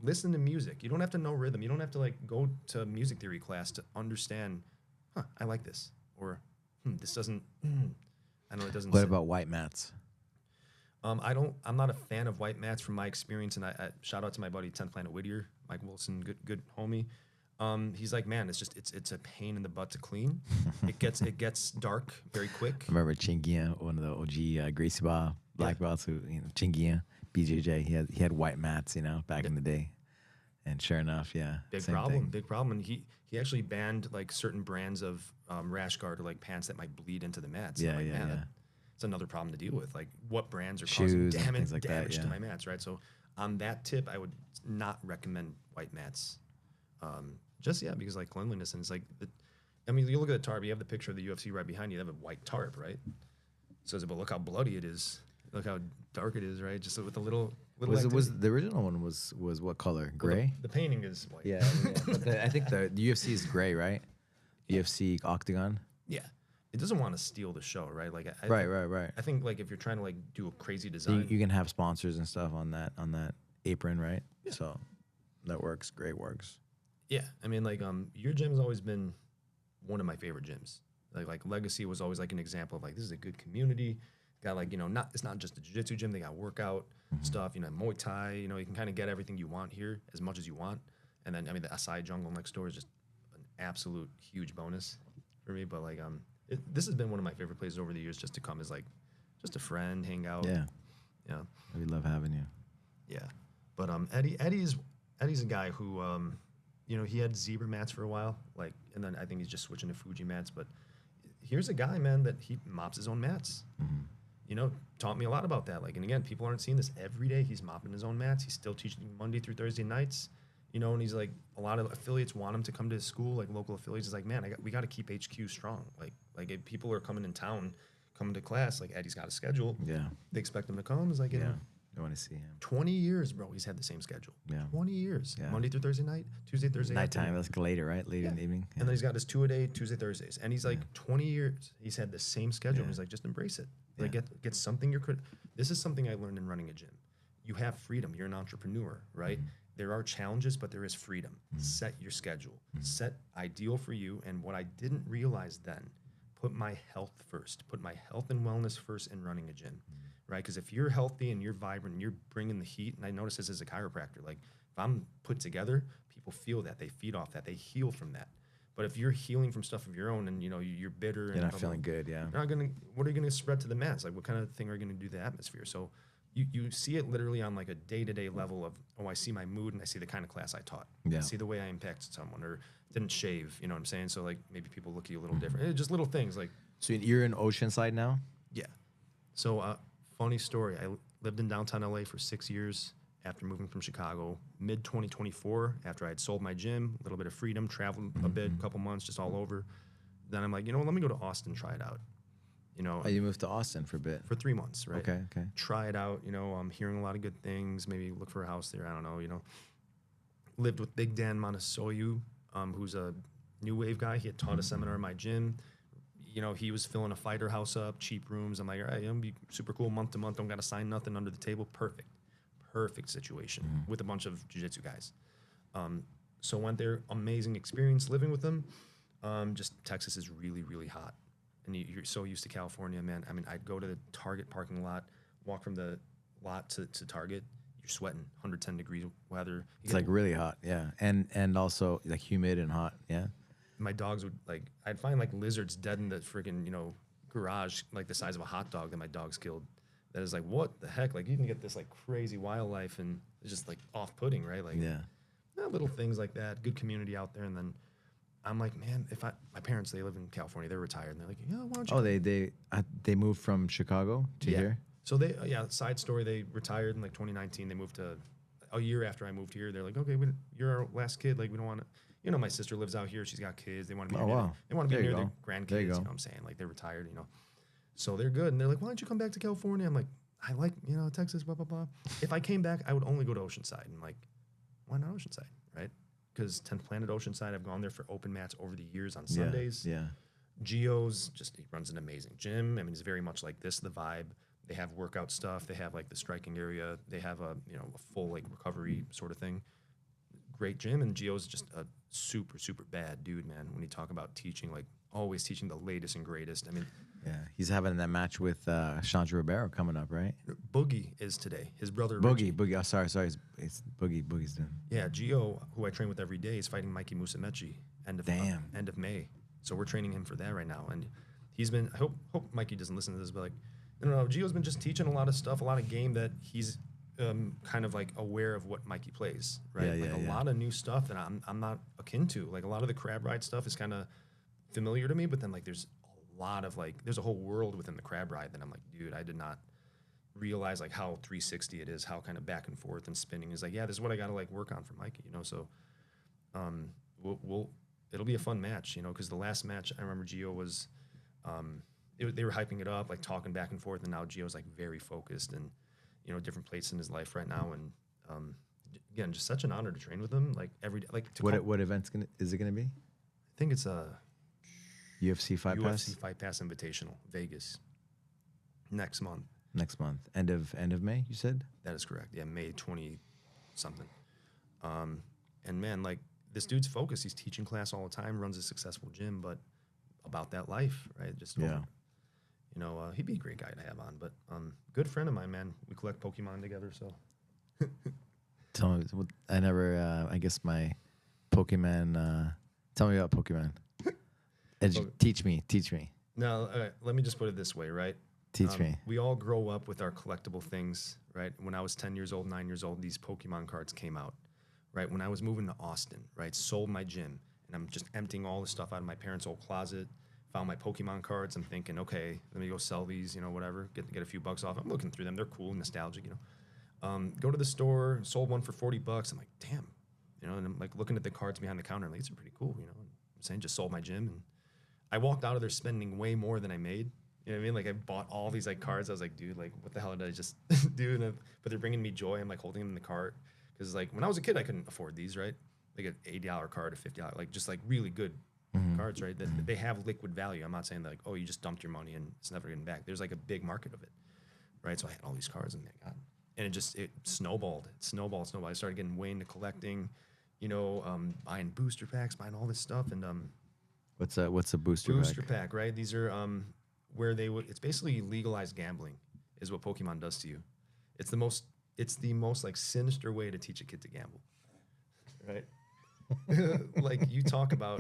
listen to music, you don't have to know rhythm. You don't have to like go to music theory class to understand, I like this. Or, this doesn't, I know it doesn't. What sit. about white mats? I'm not a fan of white mats from my experience, and I shout out to my buddy 10th Planet Whittier, Mike Wilson, good homie. He's like, man, it's a pain in the butt to clean. It gets dark very quick. I remember Chingian, one of the OG Gracie Ball black belts who, Chingian, BJJ, he had white mats, back in the day. And sure enough, yeah. Big problem. And he actually banned like certain brands of rash guard or like pants that might bleed into the mats. Yeah, like, yeah. It's another problem to deal with. Like what brands are Shoes causing and things damage like to my mats, right? So on that tip, I would not recommend white mats. Because like cleanliness, and it's like, you look at the tarp, you have the picture of the UFC right behind you, they have a white tarp, right? So but look how bloody it is. Look how dark it is, right? Just with a little was the original one was what color? Gray? The painting is white. Yeah. But I think the UFC is gray, right? UFC Octagon. Yeah. It doesn't want to steal the show, right? Like Right. I think like if you're trying to like do a crazy design, You can have sponsors and stuff on that apron, right? Yeah. So that works. Great works. Yeah, your gym has always been one of my favorite gyms. Like Legacy was always like an example of like this is a good community. Got like it's not just a jiu-jitsu gym. They got workout stuff. Muay Thai. You can kind of get everything you want here as much as you want. And then the Açai jungle next door is just an absolute huge bonus for me. But like this has been one of my favorite places over the years just to come as like just a friend, hang out. Yeah. Yeah. We love having you. Yeah. But Eddie's a guy who he had zebra mats for a while, like, and then I think he's just switching to Fuji mats. But here's a guy, man, that he mops his own mats. Taught me a lot about that. Like, and again, people aren't seeing this every day. He's mopping his own mats. He's still teaching Monday through Thursday nights. And he's like, a lot of affiliates want him to come to his school, like local affiliates. He's like, man, we got to keep HQ strong. Like if people are coming in town, coming to class, like Eddie's got a schedule. Yeah. They expect him to come. It's like, I want to see him. 20 years, bro. He's had the same schedule. Yeah. 20 years. Yeah. Monday through Thursday night, Tuesday, Thursday nighttime. That's later, right? Later in the evening. Yeah. And then he's got his 2-a-day, Tuesday, Thursdays. And he's like 20 years. He's had the same schedule. Yeah. He's like, just embrace it. Like get something this is something I learned in running a gym. You have freedom. You're an entrepreneur, right? There are challenges, but there is freedom. Set your schedule. Set ideal for you. And what I didn't realize then, put my health first. Put my health and wellness first in running a gym. Right? Because if you're healthy and you're vibrant and you're bringing the heat, and I notice this as a chiropractor, like if I'm put together, people feel that, they feed off that, they heal from that. But if you're healing from stuff of your own and you're bitter, you're not feeling good, yeah. You're not gonna. What are you gonna spread to the mats? Like what kind of thing are you gonna do to the atmosphere? So you see it literally on like a day-to-day level of I see my mood and I see the kind of class I taught. Yeah. I see the way I impacted someone or didn't shave. You know what I'm saying? So like maybe people look at you a little different. Just little things like. So you're in Oceanside now? Yeah. So funny story. I lived in downtown LA for 6 years after moving from Chicago. Mid 2024, after I had sold my gym, a little bit of freedom, traveled a bit, a couple months, just all over. Then I'm like, let me go to Austin, try it out. You moved to Austin for a bit. For 3 months, right? Okay. Try it out. I'm hearing a lot of good things. Maybe look for a house there. I don't know. Lived with Big Dan Monasoyu, who's a new wave guy. He had taught a seminar in my gym. He was filling a fighter house up, cheap rooms. I'm like, all right, I'm gonna be super cool month to month. Don't got to sign nothing under the table. Perfect situation with a bunch of jiu-jitsu guys. So went there, amazing experience living with them. Just Texas is really, really hot. And you're so used to California, man. I mean, I'd go to the Target parking lot, walk from the lot to Target, you're sweating, 110 degrees weather. It's like really hot, yeah. And also like humid and hot, yeah. My dogs would like, I'd find like lizards dead in the freaking, garage, like the size of a hot dog that my dogs killed. That is like, what the heck? Like you can get this like crazy wildlife and it's just like off-putting, right? Like little things like that, good community out there. And then I'm like, man, my parents, they live in California, they're retired. And they're like, why don't you? Oh, they moved from Chicago to here? So side story, they retired in like 2019. They moved to a year after I moved here. They're like, okay, you're our last kid. Like we don't want to, my sister lives out here. She's got kids. They want to be they want to be near their grandkids. You know what I'm saying? Like they're retired, So they're good. And they're like, why don't you come back to California? I'm like, I like, Texas, blah, blah, blah. If I came back, I would only go to Oceanside. And like, why not Oceanside, right? Because 10th Planet Oceanside, I've gone there for open mats over the years on Sundays. Yeah. Gio's he runs an amazing gym. I mean, it's very much like this, the vibe. They have workout stuff. They have like the striking area. They have a full like recovery sort of thing. Great gym, and Gio's just a super, super bad dude, man. When you talk about teaching, like always teaching the latest and greatest. I mean, he's having that match with Chandra Ribeiro coming up, right? Boogie is today. His brother Boogie. Oh, sorry, it's Boogie. Boogie's doing. Yeah, Gio, who I train with every day, is fighting Mikey Musumeci end of May. So we're training him for that right now, and he's been. I hope Mikey doesn't listen to this, but like, no, Gio's been just teaching a lot of stuff, a lot of game that he's kind of like aware of what Mikey plays, right? A lot of new stuff that I'm not akin to. Like a lot of the crab ride stuff is kind of familiar to me, but then like there's a lot of like there's a whole world within the crab ride that I'm like, dude, I did not realize like how 360 it is, how kind of back and forth and spinning is like, this is what I got to like work on for Mikey, So it'll be a fun match, because the last match I remember Gio was they were hyping it up, like talking back and forth, and now Gio's like very focused and different place in his life right now, and again, just such an honor to train with him. Like every day, like what event's is it gonna be? I think it's a UFC Fight Pass. UFC Fight Pass Invitational, Vegas, next month. Next month, end of May. You said that is correct. Yeah, May 20 something. And man, like this dude's focused. He's teaching class all the time, runs a successful gym, but about that life, right? Just he'd be a great guy to have on, but good friend of mine, man. We collect Pokemon together, so. Tell me, I never. I guess my Pokemon. Tell me about Pokemon. Teach me. No, let me just put it this way, right? Teach me. We all grow up with our collectible things, right? When I was 10 years old, 9 years old, these Pokemon cards came out, right? When I was moving to Austin, right? Sold my gym, and I'm just emptying all the stuff out of my parents' old closet. Found my Pokemon cards. I'm thinking, okay, let me go sell these, whatever. Get a few bucks off. I'm looking through them. They're cool, nostalgic, Go to the store, sold one for $40. I'm like, damn, and I'm like looking at the cards behind the counter. I'm like, these are pretty cool, I'm saying, just sold my gym, and I walked out of there spending way more than I made. You know what I mean? Like I bought all these like cards. I was like, dude, like what the hell did I just do? But they're bringing me joy. I'm like holding them in the cart because like when I was a kid, I couldn't afford these, right? Like an $80 card, a $50, like just like really good cards, right? That they have liquid value. I'm not saying that like, oh, you just dumped your money and it's never getting back. There's like a big market of it, right? So I had all these cards and it snowballed. It snowballed. I started getting way into collecting, buying booster packs, buying all this stuff. And what's a booster pack? Right? These are where it's basically legalized gambling is what Pokemon does to you. It's the most like sinister way to teach a kid to gamble, right? Like you talk about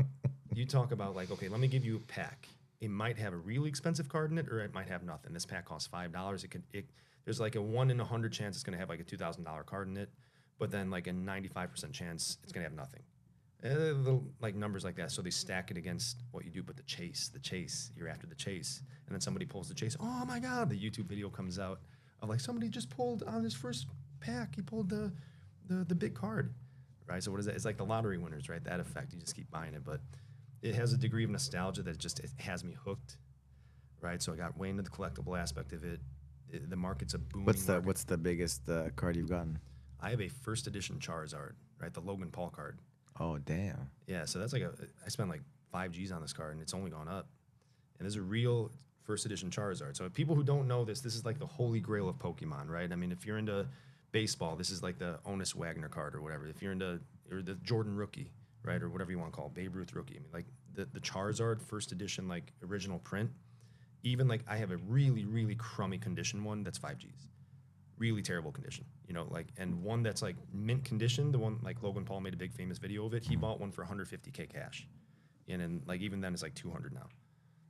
like, okay, let me give you a pack. It might have a really expensive card in it, or it might have nothing. This pack costs $5. There's like a 1 in 100 chance it's gonna have like a $2,000 card in it, but then like a 95% chance it's gonna have nothing. Little like numbers like that. So they stack it against what you do, but the chase, you're after the chase, and then somebody pulls the chase. Oh my God! The YouTube video comes out of like somebody just pulled on his first pack. He pulled the big card. Right, so what is that? It's like the lottery winners, right? That effect, you just keep buying it, but it has a degree of nostalgia that it has me hooked, right? So I got way into the collectible aspect of it. The market's a booming market. What's the biggest card you've gotten? I have a first edition Charizard, right? The Logan Paul card. Oh damn! Yeah, so that's like I spent like 5 G's on this card, and it's only gone up. And there's a real first edition Charizard. So people who don't know this is like the holy grail of Pokemon, right? I mean, if you're into baseball, this is like the Honus Wagner card or whatever. If you're into or the Jordan rookie, right, or whatever you want to call it, Babe Ruth rookie. I mean, like the Charizard first edition, like original print. Even like I have a really, really crummy condition one that's 5Gs, really terrible condition, you know, like, and one that's like mint condition, the one like Logan Paul made a big famous video of it. He bought one for 150K cash, and then like even then it's like 200 now.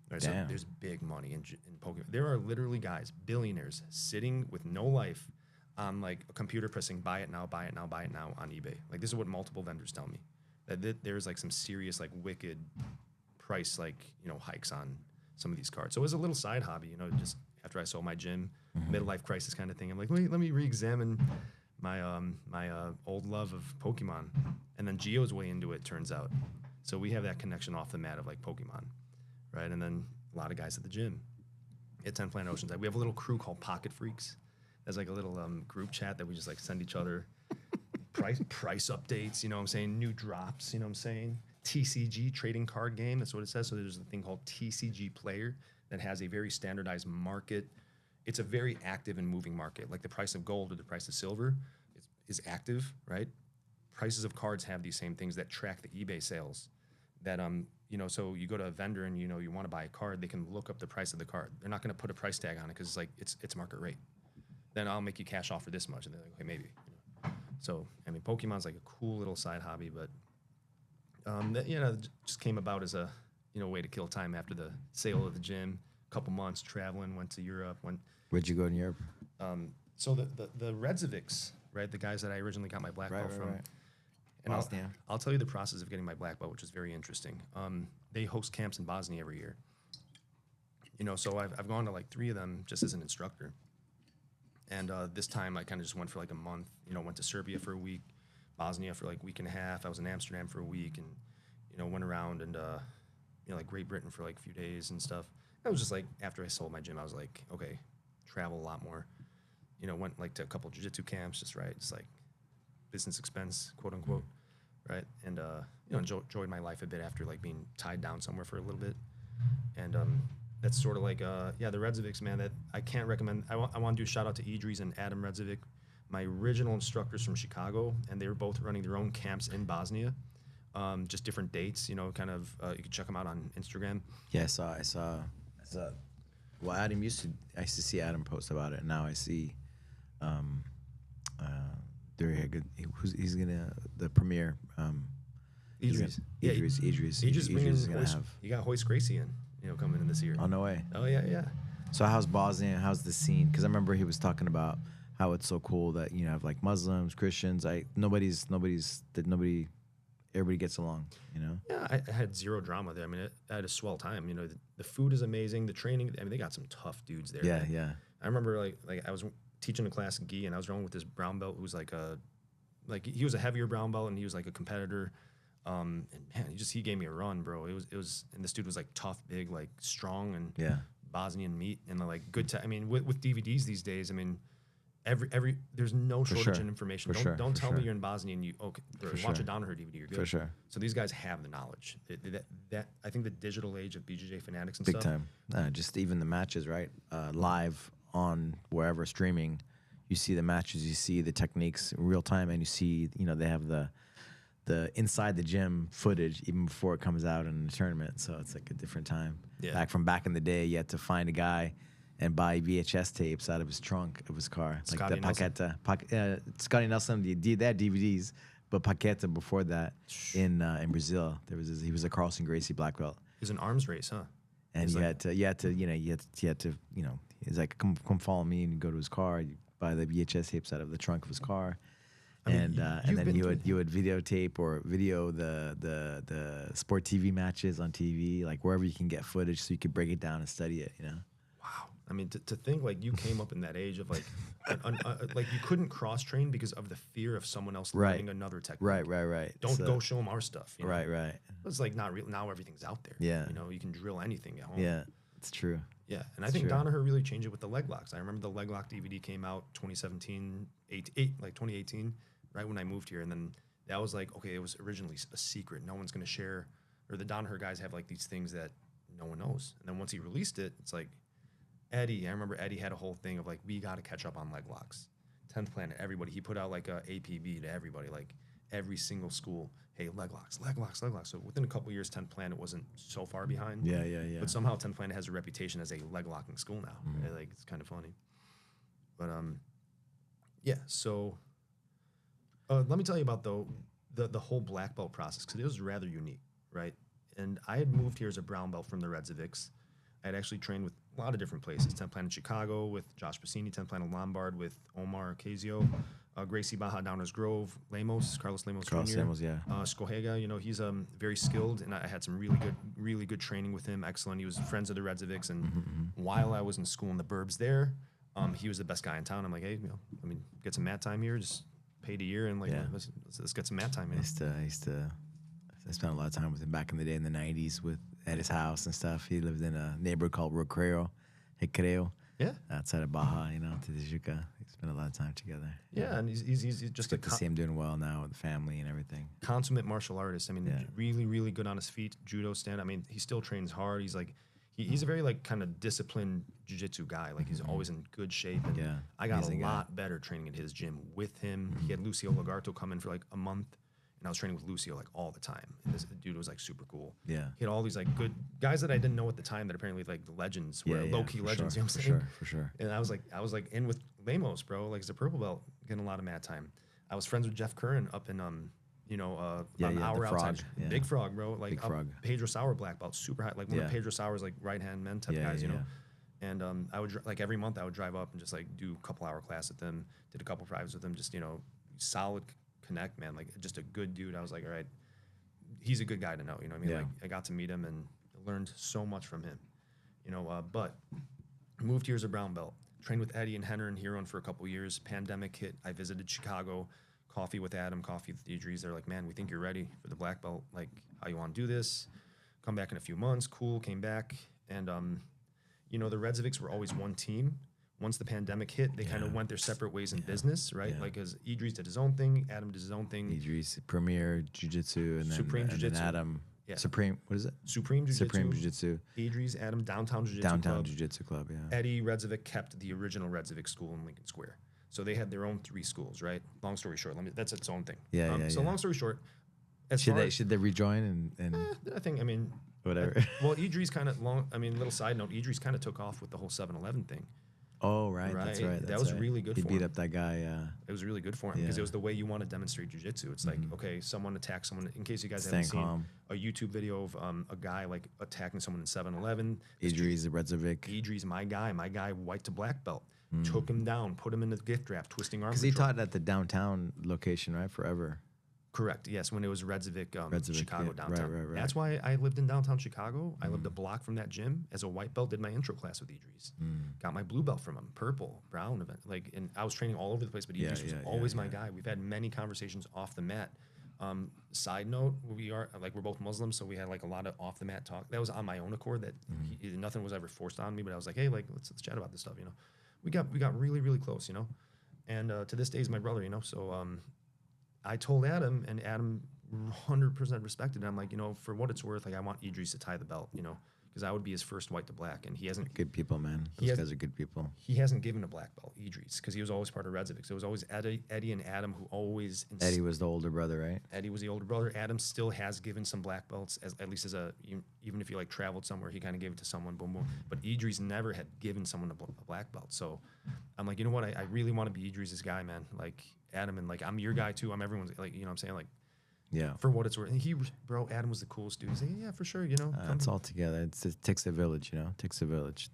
Right, so there's big money in Pokemon. There are literally guys, billionaires, sitting with no life on like a computer pressing buy it now, buy it now, buy it now on eBay. Like this is what multiple vendors tell me, that there's like some serious like wicked price like, you know, hikes on some of these cards. So it was a little side hobby, you know, just after I sold my gym, midlife crisis kind of thing. I'm like, let me re-examine my old love of Pokemon. And then Gio's way into it, turns out. So we have that connection off the mat of like Pokemon, right? And then a lot of guys at the gym at 10 Planet Oceanside. We have a little crew called Pocket Freaks. There's like a little group chat that we just like send each other price updates, you know what I'm saying? New drops, you know what I'm saying? TCG, trading card game, that's what it says. So there's a thing called TCG Player that has a very standardized market. It's a very active and moving market. Like the price of gold or the price of silver is active, right? Prices of cards have these same things that track the eBay sales. That you know, so you go to a vendor and you know you want to buy a card, they can look up the price of the card. They're not going to put a price tag on it because it's like it's market rate. Then I'll make you cash off for this much, and they're like, okay, maybe. You know? So I mean, Pokemon's like a cool little side hobby, but that, you know, just came about as a, you know, way to kill time after the sale of the gym. A couple months traveling, went to Europe. Where'd you go in Europe? So the Redzovics, right, the guys that I originally got my black belt from. Right. And I'll tell you the process of getting my black belt, which is very interesting. They host camps in Bosnia every year. You know, so I've gone to like 3 of them just as an instructor. And this time I kind of just went for like a month. You know, went to Serbia for a week, Bosnia for like a week and a half. I was in Amsterdam for a week, and you know, went around and you know, like Great Britain for like a few days and stuff. I was just like, after I sold my gym, I was like, okay, travel a lot more. You know, went like to a couple jiu-jitsu camps, just like business expense, quote unquote, right? And you know, enjoyed my life a bit after like being tied down somewhere for a little bit. And that's sort of like yeah, the Redzovics, man, that I can't recommend. I want to do a shout out to Idris and Adam Redzovic, my original instructors from Chicago, and they were both running their own camps in Bosnia. Just different dates, you know, kind of, you can check them out on Instagram. Yeah, I saw. Well, I used to see Adam post about it. Now I see, he's gonna, the premier, Idris. Idris is gonna have. You got Hoist Gracie in, you know, coming in this year. Oh, no way. Oh, yeah. So how's Bosnia? How's the scene? Because I remember he was talking about how it's so cool that, you know, have like Muslims, Christians. Everybody gets along, you know? Yeah, I had zero drama there. I mean, I had a swell time. You know, the food is amazing. The training, I mean, they got some tough dudes there. Yeah, man. yeah. I remember like I was teaching a class in Gi, and I was rolling with this brown belt who was like he was a heavier brown belt, and he was like a competitor. And man, he gave me a run, bro. It was, and this dude was like tough, big, like strong, and Bosnian meat, and like good. I mean, with DVDs these days, I mean, every there's no shortage in information. Don't tell me you're in Bosnia and you watch a Danaher DVD. You're good. For sure. So these guys have the knowledge. That I think the digital age of BJJ fanatics and big time. Just even the matches, right? Live on wherever streaming, you see the matches, you see the techniques in real time, and you see, you know, they have the inside the gym footage even before it comes out in the tournament. So it's like a different time. Yeah. Back in the day, you had to find a guy and buy VHS tapes out of his trunk of his car. Scotty like the Paqueta. Scotty Nelson, they had DVDs, but Paqueta before that in Brazil, he was a Carlson Gracie black belt. He was an arms race, huh? And you had to, he's like, come follow me, and you go to his car, you buy the VHS tapes out of the trunk of his car. And then you would videotape or video the sport TV matches on TV, like wherever you can get footage, so you could break it down and study it. You know. Wow. I mean, to think like you came up in that age of like, like you couldn't cross train because of the fear of someone else learning another technique. Right. Don't go show them our stuff. You know? Right. It's like not real. Now everything's out there. Yeah. You know, you can drill anything at home. Yeah, it's true. Yeah, and I think Danaher really changed it with the leg locks. I remember the leg lock DVD came out 2018, right when I moved here, and then that was like, okay, it was originally a secret. No one's going to share, or the Danaher guys have like these things that no one knows. And then once he released it, it's like Eddie. I remember Eddie had a whole thing of like, we got to catch up on leg locks. 10th Planet, everybody. He put out like a APB to everybody, like every single school, hey, leg locks, leg locks, leg locks. So within a couple of years, 10th Planet wasn't so far behind. Yeah, yeah, yeah. But somehow 10th Planet has a reputation as a leg locking school now. Like, it's kind of funny. But yeah. So let me tell you about the whole black belt process, because it was rather unique, right? And I had moved here as a brown belt from the Redzovics. I had actually trained with a lot of different places. 10th Planet Chicago with Josh Bassini, 10th Planet Lombard with Omar Casio, Gracie Baja Downers Grove, Carlos Lemos Jr. Lemos, yeah. Skohega, you know, he's very skilled, and I had some really good training with him. Excellent. He was friends of the Redzovics, and while I was in school in the burbs there, he was the best guy in town. I'm like, hey, you know, I mean, get some mat time here, just paid a year, and like, let's get some mat time. I spent a lot of time with him back in the day in the 90s at his house and stuff. He lived in a neighborhood called Recreo, outside of Baja, you know, Tijuca. We spent a lot of time together. Yeah, and he's just good to see him doing well now with the family and everything. Consummate martial artist. I mean, really good on his feet. Judo stand. I mean, he still trains hard. He's like, he's a very like kind of disciplined jiu-jitsu guy. Like, he's always in good shape. And I got a lot better training at his gym with him. He had Lucio Lagarto come in for like a month. And I was training with Lucio like all the time. And this dude was like super cool. Yeah. He had all these like good guys that I didn't know at the time that apparently like the legends were low-key legends. Sure, you know what I'm saying? For sure. And I was like in with Lemos, bro. Like, as a purple belt, getting a lot of mat time. I was friends with Jeff Curran up in about an hour outside. Big Frog, bro. Like, Pedro Sauer black belt, super high. Like one of Pedro Sauer's like right-hand men type guys, you know. And I would like every month I would drive up and just like do a couple hour class with them. Did a couple privates with them. Just, you know, solid connect, man. Like, just a good dude. I was like, all right, he's a good guy to know. You know what I mean? Like, I got to meet him and learned so much from him. You know, but moved here as a brown belt. Trained with Eddie and Henner and Huron for a couple years. Pandemic hit. I visited Chicago. Coffee with Adam, coffee with Idris. They're like, man, we think you're ready for the black belt. Like, how you want to do this? Come back in a few months. Cool. Came back. And, you know, the Redzovics were always one team. Once the pandemic hit, they kind of went their separate ways in business, right? Like, as Idris did his own thing, Adam did his own thing. Idris, Premier Jiu-Jitsu, and then Supreme Jiu-Jitsu. Then Adam, Supreme, what is it? Supreme Jiu-Jitsu. Supreme Jiu-Jitsu. Idris, Adam, Downtown Jiu-Jitsu Downtown Jiu-Jitsu Club, yeah. Eddie Redzovic kept the original Redzovic school in Lincoln Square. So they had their own 3 schools, right? Long story short, that's its own thing. So long story short, should they rejoin and I think, I mean, whatever. Well, Idris kind of little side note, Idris kind of took off with the whole 7-Eleven thing. Oh, right. That's right. That was really good for him. He beat up that guy. It was really good for him because it was the way you want to demonstrate jiu-jitsu. It's like, okay, someone attacks someone. In case you guys haven't seen a YouTube video of a guy like attacking someone in 7-Eleven. Idris Redzovic. Idris, my guy, white to black belt. Took him down, put him in the gift draft, twisting arm. Because he taught at the downtown location, right? Forever. Correct. Yes, when it was Redzovic Chicago downtown. Right. That's why I lived in downtown Chicago. I lived a block from that gym as a white belt. Did my intro class with Idris. Got my blue belt from him, purple, brown event. Like, and I was training all over the place, but Idris was always my guy. We've had many conversations off the mat. Side note, we're both Muslims, so we had like a lot of off the mat talk. That was on my own accord. That nothing was ever forced on me. But I was like, hey, like let's chat about this stuff. You know, we got really close. You know, and to this day he's my brother. You know, so. I told Adam, and Adam 100% respected it. I'm like, you know, for what it's worth, like, I want Idris to tie the belt, you know, because I would be his first white to black, and he hasn't. Good people, man. Those guys are good people. He hasn't given a black belt, Idris, because he was always part of Redzovic. So it was always Eddie and Adam who always. Eddie was the older brother, right? Eddie was the older brother. Adam still has given some black belts, at least even if you like traveled somewhere, he kind of gave it to someone, boom, boom. But Idris never had given someone a black belt. So I'm like, you know what? I really want to be Idris's guy, man. Like, Adam, and like, I'm your guy too. I'm everyone's, like, you know what I'm saying? Like, yeah, for what it's worth. And Adam was the coolest dude. He's like, yeah, for sure, you know. It's all together. It takes a village, you know. It takes a village.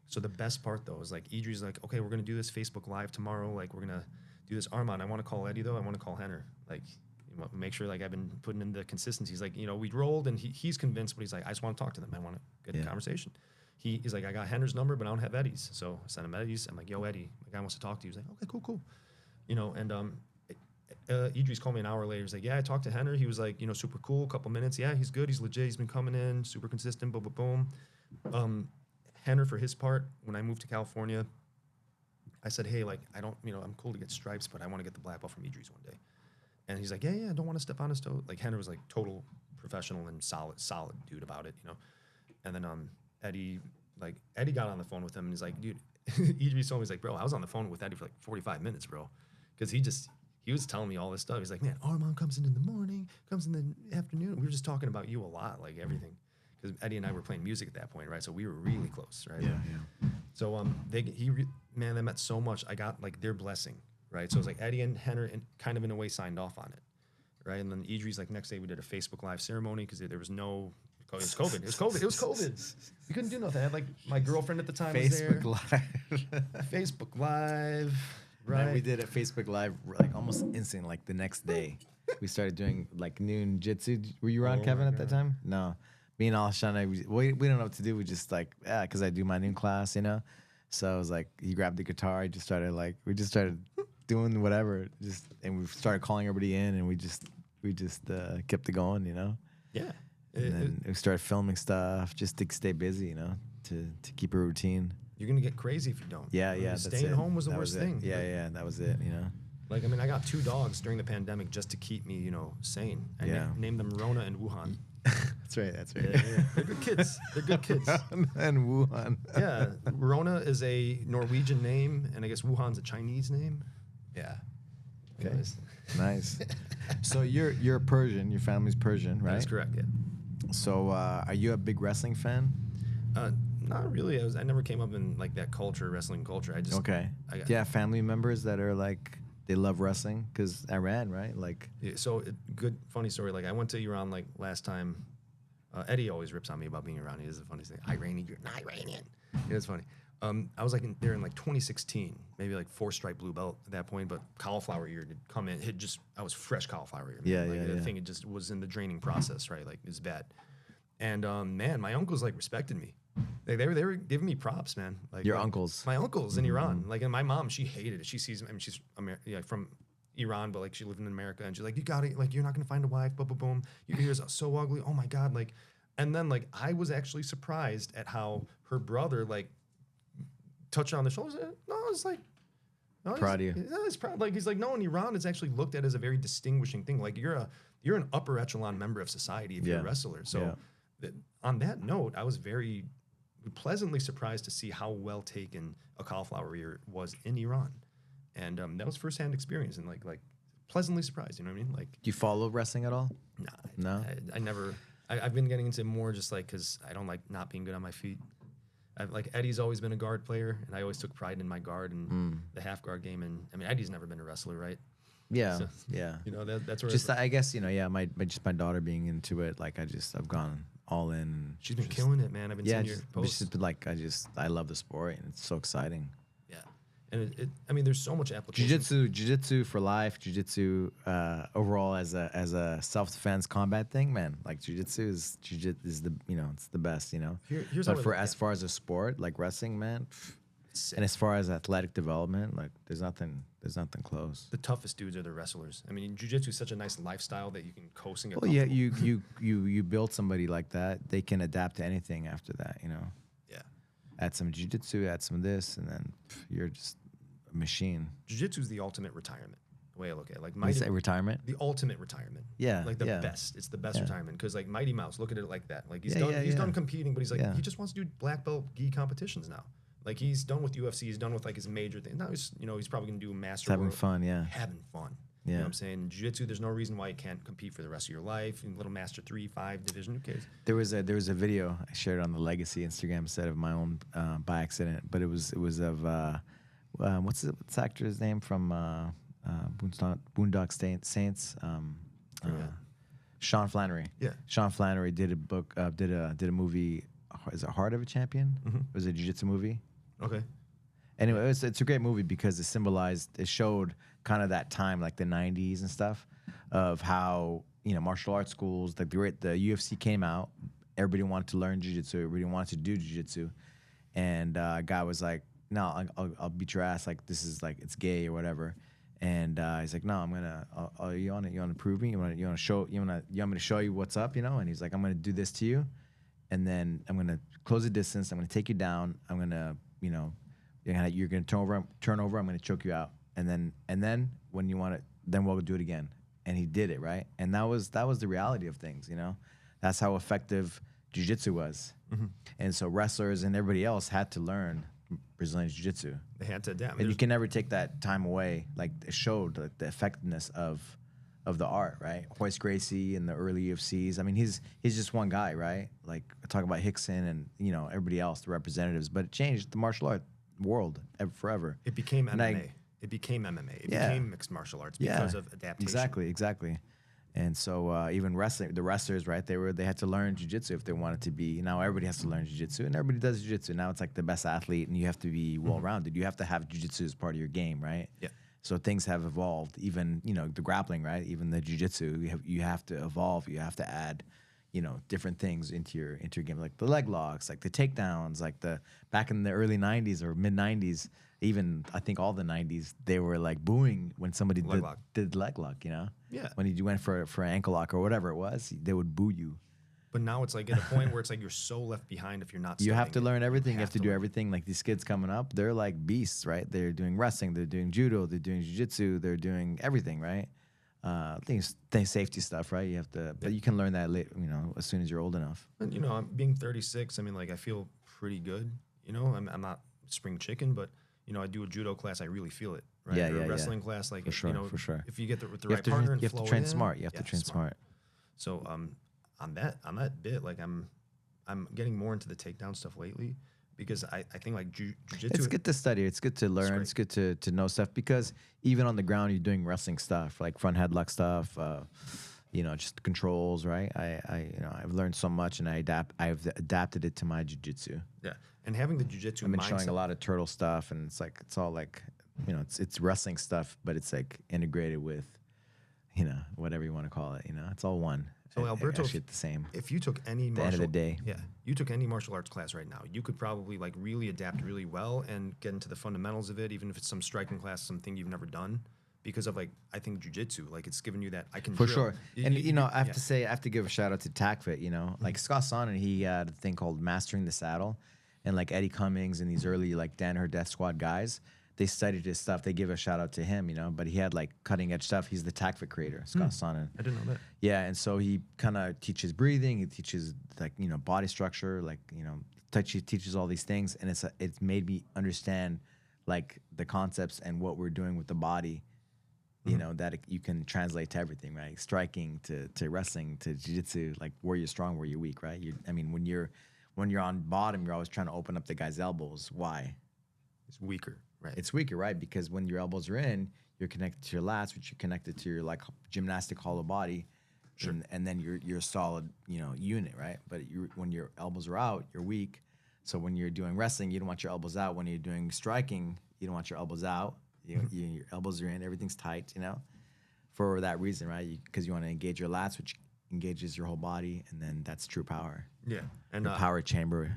So the best part though is like, Idris is like, okay, we're gonna do this Facebook Live tomorrow. Like, we're gonna do this. Arman, I want to call Eddie though. I want to call Henner. Like, you know, make sure like I've been putting in the consistency. He's like, you know, we rolled, and he's convinced, but he's like, I just want to talk to them. I want to get a conversation. He's like, I got Henner's number, but I don't have Eddie's. So I sent him Eddie's. I'm like, yo, Eddie, my guy wants to talk to you. He's like, okay, cool. You know, and Idris called me an hour later. He's like, yeah, I talked to Henner. He was like, you know, super cool, a couple minutes. Yeah, he's good. He's legit. He's been coming in, super consistent, boom. Henner, for his part, when I moved to California, I said, hey, like, I don't, you know, I'm cool to get stripes, but I want to get the black belt from Idris one day. And he's like, yeah, I don't want to step on his toe. Like, Henner was like total professional and solid dude about it, you know. And then Eddie got on the phone with him, and he's like, dude, Idris told me, he's like, bro, I was on the phone with Eddie for like 45 minutes, bro. Because he he was telling me all this stuff. He's like, man, Arman comes in the morning, comes in the afternoon. We were just talking about you a lot, like everything. Because Eddie and I were playing music at that point, right? So we were really close, right? Yeah. So they meant so much. I got like their blessing, right? So it was like Eddie and Henner and kind of in a way signed off on it, right? And then Idris, like next day we did a Facebook Live ceremony because there was no. It was COVID. It was COVID. We couldn't do nothing. I had like my girlfriend at the time was there. Facebook Live. Facebook Live. Right. Man, we did a Facebook Live like almost instant, like the next day. We started doing like noon jitsu. Were you on, Kevin, at that time? No. Me and Alshana, we don't know what to do. We just like, because I do my noon class, you know? So I was like, he grabbed the guitar. We just started doing whatever. And we started calling everybody in, and we just kept it going, you know? Yeah. And then we started filming stuff just to stay busy, you know, to keep a routine. You're going to get crazy if you don't. Yeah. Staying home was the worst thing. Yeah, that was it, you know? Like, I mean, I got 2 dogs during the pandemic just to keep me, you know, sane. I named them Rona and Wuhan. That's right. Yeah. They're good kids. And Wuhan. Yeah. Rona is a Norwegian name, and I guess Wuhan's a Chinese name. Yeah. Okay. Nice. So you're Persian. Your family's Persian, right? That's correct, yeah. So are you a big wrestling fan? Not really. I never came up in like that culture, wrestling culture. I just do you have family members that are like they love wrestling? Because Iran, right? Like so good funny story. Like I went to Iran like last time. Eddie always rips on me about being Iranian. Is the funniest thing. Iranian, you're not Iranian. It's funny. I was like there in like 2016, maybe like 4-stripe blue belt at that point, but cauliflower ear did come in. I was fresh cauliflower ear. The thing, it just was in the draining process, right? Like it's bad. And man, my uncles like respected me. Like they were giving me props, man. Like your uncles, my uncles in Iran. Like, and my mom, she hated it. She sees, I mean, she's from Iran, but like she lived in America, and she's like, you got it. Like you're not gonna find a wife. Boom, boom, boom. Your ears are so ugly. Oh my god. Like, and then like I was actually surprised at how her brother like touched her on the shoulder. No, it's like. No, proud of you. Yeah, he's proud. Like he's like, no, in Iran, it's actually looked at as a very distinguishing thing. Like you're an upper echelon member of society if you're a wrestler. So on that note, I was very pleasantly surprised to see how well taken a cauliflower ear was in Iran, and that was firsthand experience, and like pleasantly surprised. You know what I mean? Like, do you follow wrestling at all? No. I never. I've been getting into more just like because I don't like not being good on my feet. Like Eddie's always been a guard player, and I always took pride in my guard and the half guard game. And I mean, Eddie's never been a wrestler, right? Yeah, so, yeah. You know that's where just I guess my daughter being into it. Like I've gone all in. She's been killing it, man. I've been seeing your posts. I love the sport, and it's so exciting. Yeah, and I mean, there's so much application. Jiu-Jitsu for life. Jiu-Jitsu overall as a self-defense combat thing, man. Like Jiu-Jitsu is the it's the best, you know. But for as far as a sport like wrestling, man, and as far as athletic development, like there's nothing close. The toughest dudes are the wrestlers. I mean, Jiu-Jitsu is such a nice lifestyle that you can coast and get. Well, yeah, you build somebody like that, they can adapt to anything after that, you know. Yeah. Add some Jiu-Jitsu, add some of this, and then you're just a machine. Jiu-Jitsu is the ultimate retirement. The way I look at it, like you say retirement, the ultimate retirement. Yeah, like the best. It's the best retirement because like Mighty Mouse, look at it like that. Like he's done competing, but he's like he just wants to do black belt gi competitions now. Like he's done with UFC, he's done with like his major thing. Now he's probably gonna do master. Having fun, having fun. Yeah. You know what I'm saying? Jiu-Jitsu, there's no reason why you can't compete for the rest of your life in little master 3, 5 division. Who cares? There was a video I shared on the Legacy Instagram instead of my own by accident, but it was of what's the actor's name from Boondock Saints? Sean Flannery. Yeah. Sean Flannery did a book, did a movie. Is it Heart of a Champion? Mm-hmm. It was a jiu-jitsu movie. Okay. Anyway, it's a great movie because it showed kind of that time, like the 90s and stuff, of how, martial arts schools, like the UFC came out, everybody wanted to learn jiu-jitsu, everybody wanted to do jiu-jitsu, and a guy was like, no, I'll beat your ass, like this is like, it's gay or whatever. And he's like, no, you want to prove me? You want me to show you what's up, And he's like, I'm gonna do this to you, and then I'm gonna close the distance. I'm gonna take you down. I'm gonna, you're gonna turn over. I'm gonna choke you out, and then when you want it, then we'll do it again. And he did it, right? And that was the reality of things, That's how effective jiu-jitsu was. Mm-hmm. And so wrestlers and everybody else had to learn Brazilian Jiu-Jitsu. They had to adapt. And you can never take that time away. Like it showed like, the effectiveness of the art, right? Royce Gracie in the early UFCs. I mean, he's just one guy, right? Like I talk about Hickson and everybody else, the representatives, but it changed the martial art world forever. It became MMA. It became MMA. It became mixed martial arts because of adaptation. Exactly. And so even wrestling, the wrestlers, right? They had to learn jiu-jitsu if they wanted to be. Now everybody has to learn jiu-jitsu, and everybody does jiu-jitsu. Now it's like the best athlete, and you have to be well-rounded. You have to have jiu-jitsu as part of your game, right? Yeah. So things have evolved. Even the grappling, right? Even the jiu-jitsu, you have to evolve. You have to add, different things into your game, like the leg locks, like the takedowns, like the back in the early '90s or mid '90s. Even I think all the '90s, they were like booing when somebody did leg lock, Yeah. When you went for an ankle lock or whatever it was, they would boo you. But now it's like at a point where it's like you're so left behind if you're not. You have to learn everything. You You have to do everything. Like these kids coming up, they're like beasts, right? They're doing wrestling, they're doing judo, they're doing jiu-jitsu, they're doing everything, right? Things safety stuff, right? You have to, but you can learn that late, as soon as you're old enough. And, I'm being 36. I mean, like I feel pretty good. I'm not spring chicken, but I do a judo class, I really feel it. Right? Yeah, or yeah, a wrestling class, like for sure. If you get with the You right partner, and have to flow train in, smart. You have to train smart. So on that bit, like I'm getting more into the takedown stuff lately because I think like jiu-jitsu. It's good to study. It's good to learn. It's good to know stuff because even on the ground, you're doing wrestling stuff like front headlock stuff. Just controls, right? I've learned so much, and I've adapted it to my jiu-jitsu. Yeah, and having the jiu-jitsu I've been mindset. showing a lot of turtle stuff, and it's all like, it's wrestling stuff, but it's like integrated with, whatever you want to call it. It's all one. So Alberto, actually the same. If you took any At the end of the day, you took any martial arts class right now, you could probably like really adapt really well and get into the fundamentals of it, even if it's some striking class, something you've never done. Because of I think jiu-jitsu, like it's given you that I can for drill. sure. And I have to say, I have to give a shout out to TacFit. Like Scott Sonnen, he had a thing called Mastering the Saddle, and like Eddie Cummings and these early like Danaher Death Squad guys, they studied his stuff. They give a shout out to him, but he had like cutting edge stuff. He's the TacFit creator, Scott Sonnen. I didn't know that. Yeah, and so he kind of teaches breathing. He teaches like body structure, like teaches all these things, and it's made me understand like the concepts and what we're doing with the body. That you can translate to everything, right? Striking to wrestling to jiu-jitsu, like where you're strong, where you're weak, right? When you're on bottom, you're always trying to open up the guy's elbows. Why? It's weaker, right? It's weaker, right? Because when your elbows are in, you're connected to your lats, which you're connected to your like gymnastic hollow body, and then you're a solid, unit, right? But when your elbows are out, you're weak. So when you're doing wrestling, you don't want your elbows out. When you're doing striking, you don't want your elbows out. Your elbows are in, everything's tight, for that reason, right? Because you want to engage your lats, which engages your whole body, and then that's true power. Yeah, and the power chamber,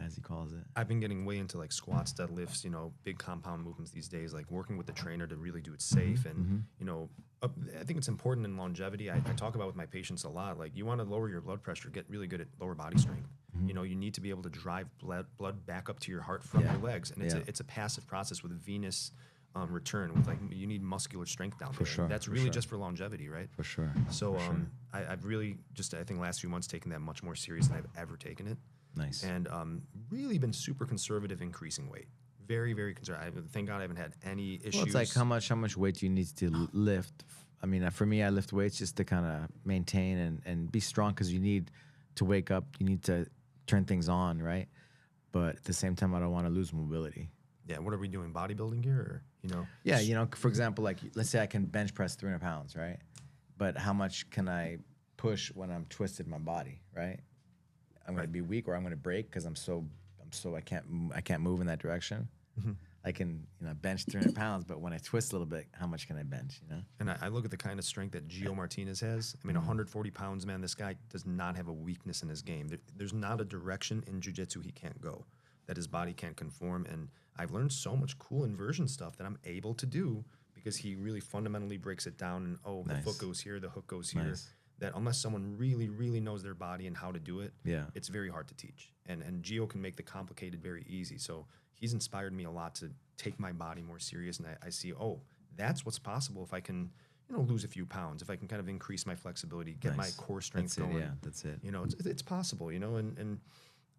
as he calls it. I've been getting way into like squats, deadlifts, big compound movements these days, like working with the trainer to really do it safe. And, I think it's important in longevity. I talk about with my patients a lot, like you want to lower your blood pressure, get really good at lower body strength. You need to be able to drive blood back up to your heart from your legs. And it's a passive process with venous return with you need muscular strength down there. Sure, that's really just for longevity, right? For sure. So I've really I think last few months taken that much more serious than I've ever taken it. Nice. And really been super conservative increasing weight. Very, very conservative. Thank God I haven't had any issues. Well, it's like how much weight do you need to lift? I mean, for me, I lift weights just to kind of maintain and be strong because you need to wake up. You need to turn things on, right? But at the same time, I don't want to lose mobility. Yeah, what are we doing? Bodybuilding here, or Yeah, for example, like let's say I can bench press 300 pounds, right? But how much can I push when I'm twisted my body, right? I'm gonna be weak, or I'm gonna break because I'm so I can't move in that direction. I can bench 300 pounds, but when I twist a little bit, how much can I bench? And I look at the kind of strength that Gio Martinez has. I mean, 140 pounds, man. This guy does not have a weakness in his game. There's not a direction in jiu-jitsu he can't go, that his body can't conform. And I've learned so much cool inversion stuff that I'm able to do because he really fundamentally breaks it down. And the foot goes here, the hook goes here. That unless someone really, really knows their body and how to do it, it's very hard to teach. And Gio can make the complicated very easy. So he's inspired me a lot to take my body more serious. And I see, that's what's possible if I can, lose a few pounds, if I can kind of increase my flexibility, get my core strength going. Yeah, that's it. It's possible, and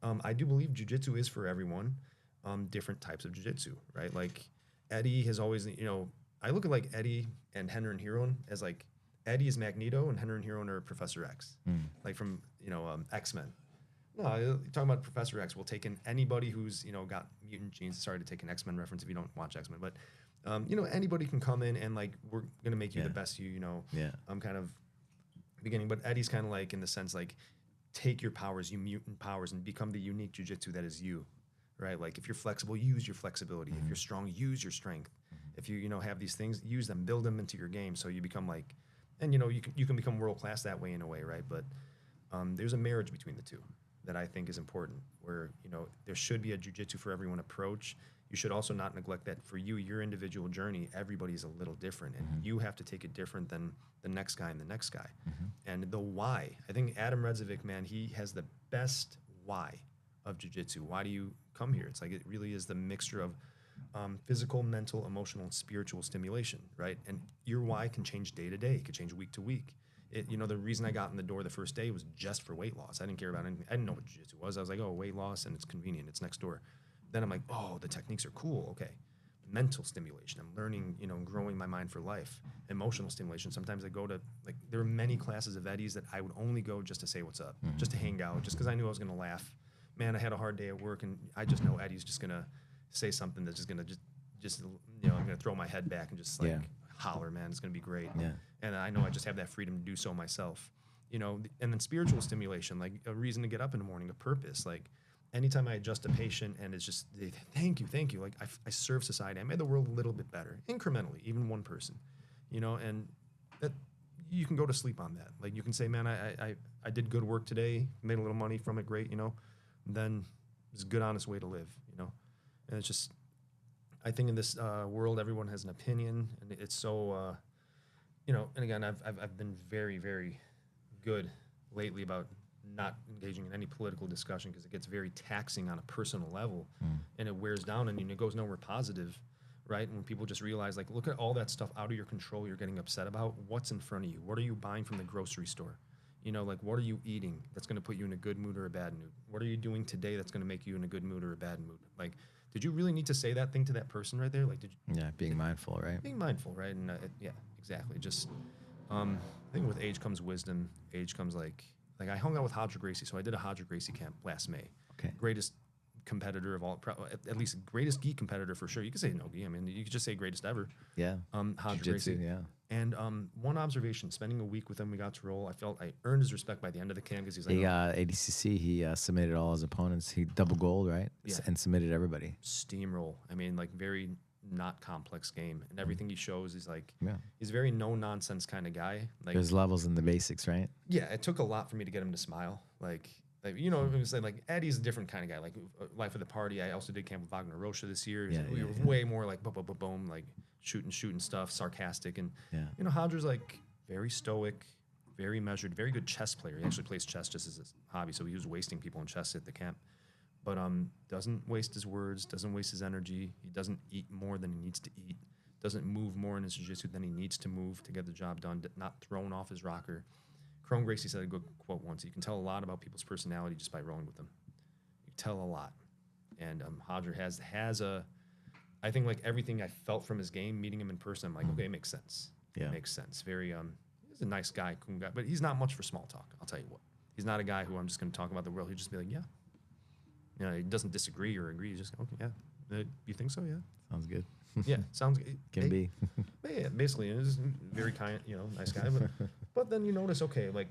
I do believe jiu-jitsu is for everyone. different types of jiu-jitsu, right? Like Eddie has always, I look at like Eddie and Henry and Hiron as like Eddie is Magneto and Henry and Hiron are Professor X, like from X-Men. No, you're talking about Professor X. We'll take in anybody who's got mutant genes. Sorry to take an X-Men reference if you don't watch X-Men, but anybody can come in and like we're gonna make you the best you. Kind of beginning. But Eddie's kind of like in the sense like take your powers, you mutant powers, and become the unique jiu-jitsu that is you, right? Like if you're flexible, use your flexibility. If you're strong, use your strength. If you have these things, use them, build them into your game, so you become like, and you can become world class that way in a way, right? But there's a marriage between the two that I think is important, where there should be a jiu-jitsu for everyone approach. You should also not neglect that for you, your individual journey, everybody's a little different, and you have to take it different than the next guy and the next guy. And the why, I think Adam Redzovic, man, he has the best why of jiu-jitsu. Why do you come here? It's like it really is the mixture of physical, mental, emotional, and spiritual stimulation, right? And your why can change day to day. It could change week to week. The reason I got in the door the first day was just for weight loss. I didn't care about anything. I didn't know what jiu-jitsu was. I was like, oh, weight loss, and it's convenient. It's next door. Then I'm like, oh, the techniques are cool. Okay. Mental stimulation. I'm learning, growing my mind for life. Emotional stimulation. Sometimes I go to, like, there are many classes of Eddie's that I would only go just to say what's up, just to hang out, just because I knew I was going to laugh. Man, I had a hard day at work, and I just know Eddie's just going to say something that's just going to I'm going to throw my head back and just, like, holler, man. It's going to be great. Yeah. And I know I just have that freedom to do so myself. And then spiritual stimulation, like a reason to get up in the morning, a purpose, like, anytime I adjust a patient and it's just, thank you. Like I serve society. I made the world a little bit better, incrementally, even one person, and that you can go to sleep on that. Like you can say, man, I did good work today, made a little money from it, great, then it's a good, honest way to live, and it's just, I think in this world, everyone has an opinion, and it's so, and again, I've been very, very good lately about not engaging in any political discussion because it gets very taxing on a personal level, and it wears down and it goes nowhere positive, right? And when people just realize, like, look at all that stuff out of your control you're getting upset about. What's in front of you? What are you buying from the grocery store? Like, what are you eating that's going to put you in a good mood or a bad mood? What are you doing today that's going to make you in a good mood or a bad mood? Like, did you really need to say that thing to that person right there? Like, being mindful, right? Being mindful, right? And yeah, exactly. Just, I think with age comes wisdom. Age comes like I hung out with Roger Gracie, so I did a Roger Gracie camp last May. Okay. Greatest competitor of all, at least greatest gi competitor for sure. You could say no-gi. I mean, you could just say greatest ever. Yeah. Roger Gracie. Yeah. And one observation, spending a week with him, we got to roll. I felt I earned his respect by the end of the camp because he's like, ADCC, he submitted all his opponents. He double gold, right? Yeah. And submitted everybody. Steamroll. I mean, like very not complex game, and everything he shows is like, he's a very no nonsense kind of guy. Like there's levels in the basics, right? Yeah, it took a lot for me to get him to smile. Like it was like Eddie's a different kind of guy. Like Life of the Party. I also did camp with Wagner Rocha this year. Yeah, we were way more like boom, like shooting stuff, sarcastic, and Hodger's like very stoic, very measured, very good chess player. He actually plays chess just as a hobby, so he was wasting people in chess at the camp. But doesn't waste his words, doesn't waste his energy. He doesn't eat more than he needs to eat. Doesn't move more in his jiu-jitsu than he needs to move to get the job done. Not thrown off his rocker. Crone Gracie said a good quote once. You can tell a lot about people's personality just by rolling with them. You tell a lot. And Hodger has a, I think like everything I felt from his game, meeting him in person, I'm like, okay, it makes sense. Yeah. It makes sense. Very, he's a nice guy, cool guy, but he's not much for small talk. I'll tell you what. He's not a guy who I'm just going to talk about the world. He'd just be like, yeah. He doesn't disagree or agree. He's just, okay, yeah. You think so? Yeah. Sounds good. Yeah, sounds good. Can be. Yeah, basically, he's very kind, nice guy. But then you notice, okay, like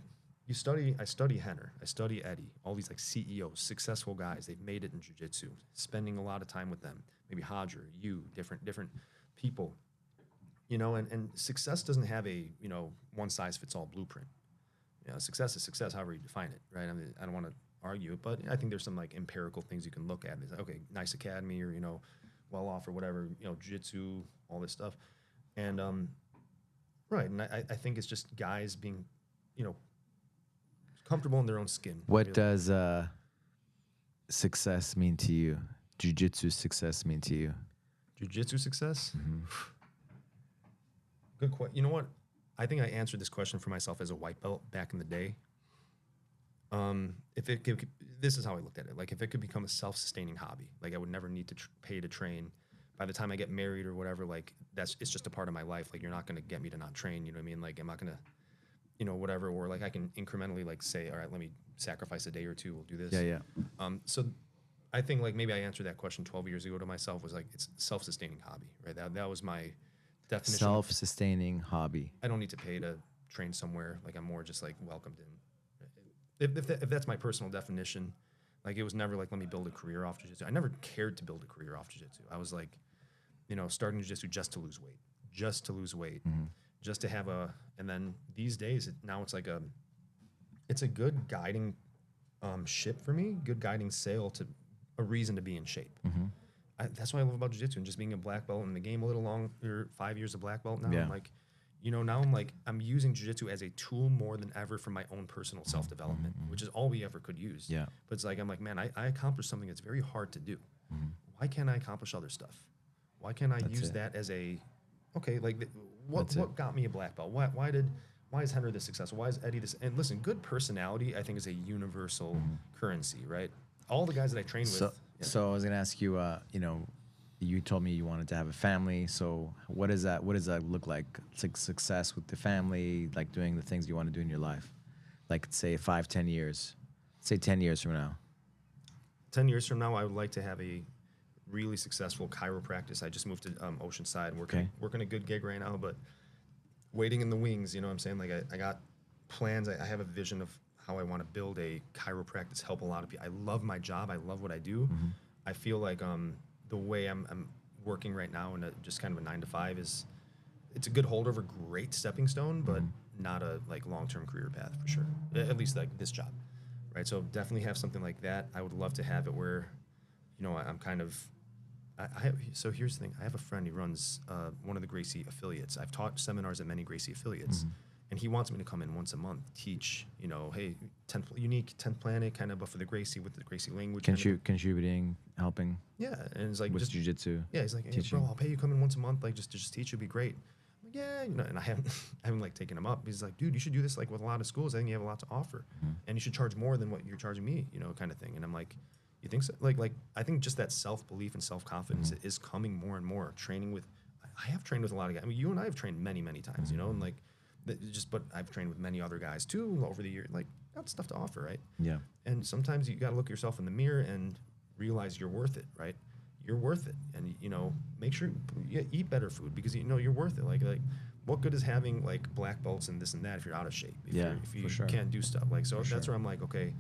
I study Henner, I study Eddie, all these like CEOs, successful guys. They've made it in jiu-jitsu, spending a lot of time with them. Maybe Hodger, different people, and success doesn't have a, one size fits all blueprint. Success is success, however you define it, right? I mean, I don't want to argue it, but I think there's some like empirical things you can look at. It's like, okay, nice academy or, well off or whatever, jiu-jitsu, all this stuff. And, right. And I think it's just guys being, comfortable in their own skin. What does success mean to you? Jiu-jitsu success mean to you? Jiu-jitsu success? Mm-hmm. Good question. You know what? I think I answered this question for myself as a white belt back in the day. If it could, this is how I looked at it. Like if it could become a self-sustaining hobby, like I would never need to pay to train. By the time I get married or whatever, like it's just a part of my life. Like you're not going to get me to not train. You know what I mean? Like I'm not going to, you know, whatever. Or like I can incrementally like say, all right, let me sacrifice a day or two. We'll do this. Yeah. So I think like maybe I answered that question 12 years ago to myself was like, it's self-sustaining hobby, right? That was my definition. Self-sustaining hobby. I don't need to pay to train somewhere. Like I'm more just like welcomed in. If that's my personal definition, like it was never like, let me build a career off jiu-jitsu. I never cared to build a career off jiu-jitsu. I was like, you know, starting jiu-jitsu just to lose weight, just to have and then these days now it's like it's a good guiding ship for me, good guiding sail to a reason to be in shape. That's what I love about jiu-jitsu and just being a black belt in the game a little longer, 5 years of black belt now. I'm like, you know, now I'm using jiu-jitsu as a tool more than ever for my own personal self-development, which is all we ever could use. But it's like, I'm like, man, I accomplished something that's very hard to do. Why can't I accomplish other stuff? Why can't I use that as a, okay, like what got me a black belt? Why is Henry this successful? Why is Eddie this? And listen, good personality, I think, is a universal currency, right? All the guys that I train with. So I was gonna ask you, you know, you told me you wanted to have a family. So what does that look like? It's like success with the family, like doing the things you want to do in your life. Like say 5, 10 years. Say 10 years from now. 10 years from now, I would like to have a really successful chiropractic. I just moved to Oceanside and working a good gig right now, but waiting in the wings, you know what I'm saying? Like I got plans. I have a vision of how I want to build a chiropractic, help a lot of people. I love my job. I love what I do. I feel like the way I'm working right now in just kind of a 9 to 5 it's a good holdover, great stepping stone, but not a like long-term career path for sure. At least like this job, right? So definitely have something like that. I would love to have it where, you know, I'm kind of, so here's the thing. I have a friend who runs one of the Gracie affiliates. I've taught seminars at many Gracie affiliates. And he wants me to come in once a month, teach, you know, hey, 10th Planet, kind of, but for the Gracie, with the Gracie language. Contributing, helping. Yeah, and it's like with jiu-jitsu. Yeah, he's like, hey, bro, I'll pay you come in once a month, like just to teach, it'd be great. I'm like, yeah, you know, and I haven't like taken him up. He's like, dude, you should do this like with a lot of schools. I think you have a lot to offer, and you should charge more than what you're charging me, you know, kind of thing. And I'm like, you think so? Like I think just that self-belief and self-confidence is coming more and more. Training with, I have trained with a lot of guys. I mean, you and I have trained many times, you know, and like. But I've trained with many other guys too over the years. Like, got stuff to offer, right? Yeah. And sometimes you got to look yourself in the mirror and realize you're worth it, right? You're worth it, and you know, make sure you eat better food because you know you're worth it. Like, what good is having like black belts and this and that if you're out of shape? If you can't do stuff like so. That's where I'm like, okay,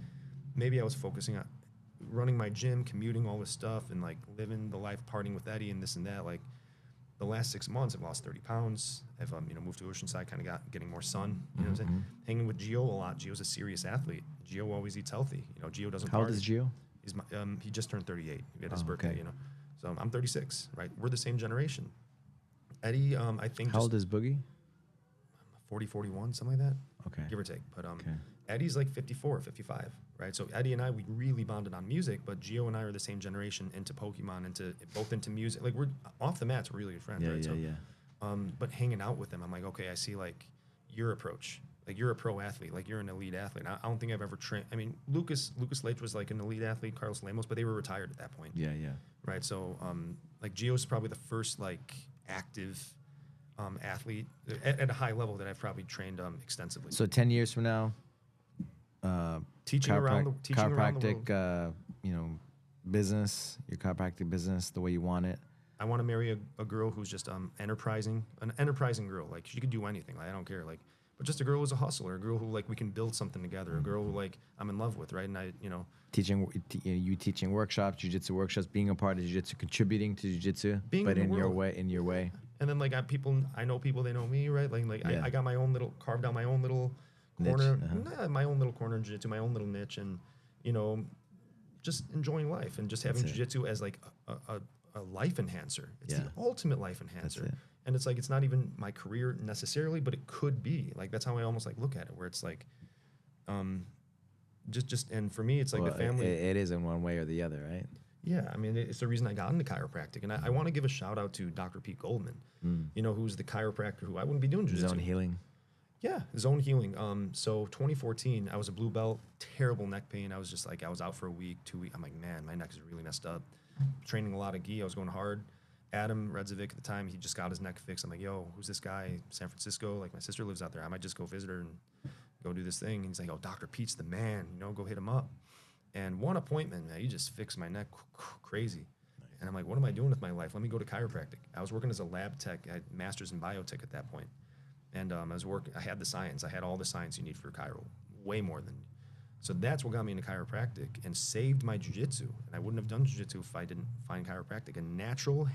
maybe I was focusing on running my gym, commuting, all this stuff, and like living the life, partying with Eddie and this and that, like. The last 6 months, I've lost 30 pounds. I've you know, moved to Oceanside, kind of getting more sun. You know what I'm saying? Hanging with Gio a lot. Gio's a serious athlete. Gio always eats healthy. You know, Gio doesn't. How old is Gio? He's he just turned 38. He had his birthday. You know, so I'm 36. Right, we're the same generation. Eddie, I think. How old is Boogie? 40, 41, something like that. Okay. Give or take. But Eddie's like 54, 55. Right, so Eddie and I, we really bonded on music, but Gio and I are the same generation, into Pokemon, both into music. Like we're off the mats, we're really good friends, right? But hanging out with them, I'm like, okay, I see like your approach. Like you're a pro athlete, like you're an elite athlete. I don't think I've ever trained. I mean, Lucas Leitch was like an elite athlete, Carlos Lemos, but they were retired at that point. Yeah. Right, so like Gio's probably the first like active athlete at a high level that I've probably trained extensively. So 10 years from now. Teaching around the world. You know, business, your chiropractic business, the way you want it. I want to marry a girl who's just an enterprising girl. Like she could do anything. Like, I don't care. Like, but just a girl who's a hustler, a girl who like we can build something together, a girl who like I'm in love with, right? And I, you know, teaching workshops, jiu-jitsu workshops, being a part of jiu-jitsu, contributing to jiu-jitsu, but in your way. And then like I know people, they know me, right? I got my own little, carved out my own little corner, my own little corner in jiu-jitsu, my own little niche, and you know, just enjoying life and just having jiu-jitsu as like a life enhancer. It's the ultimate life enhancer. And it's like, it's not even my career necessarily, but it could be. Like, that's how I almost like look at it, where it's like, just and for me, it's like the family. It is in one way or the other, right? Yeah, I mean, it's the reason I got into chiropractic. And I want to give a shout out to Dr. Pete Goldman, you know, who's the chiropractor who I wouldn't be doing jiu-jitsu. Zone healing. Yeah, zone healing. So 2014, I was a blue belt, terrible neck pain. I was just like, I was out for a week, 2 weeks. I'm like, man, my neck is really messed up. Training a lot of gi, I was going hard. Adam Redzovic at the time, he just got his neck fixed. I'm like, yo, who's this guy? San Francisco. Like, my sister lives out there. I might just go visit her and go do this thing. And he's like, oh, Dr. Pete's the man. You know, go hit him up. And one appointment, man, he just fixed my neck crazy. And I'm like, what am I doing with my life? Let me go to chiropractic. I was working as a lab tech. I had master's in biotech at that point. And I had the science. I had all the science you need for chiro, way more than. So that's what got me into chiropractic and saved my jiu-jitsu. And I wouldn't have done jiu-jitsu if I didn't find chiropractic. A natural,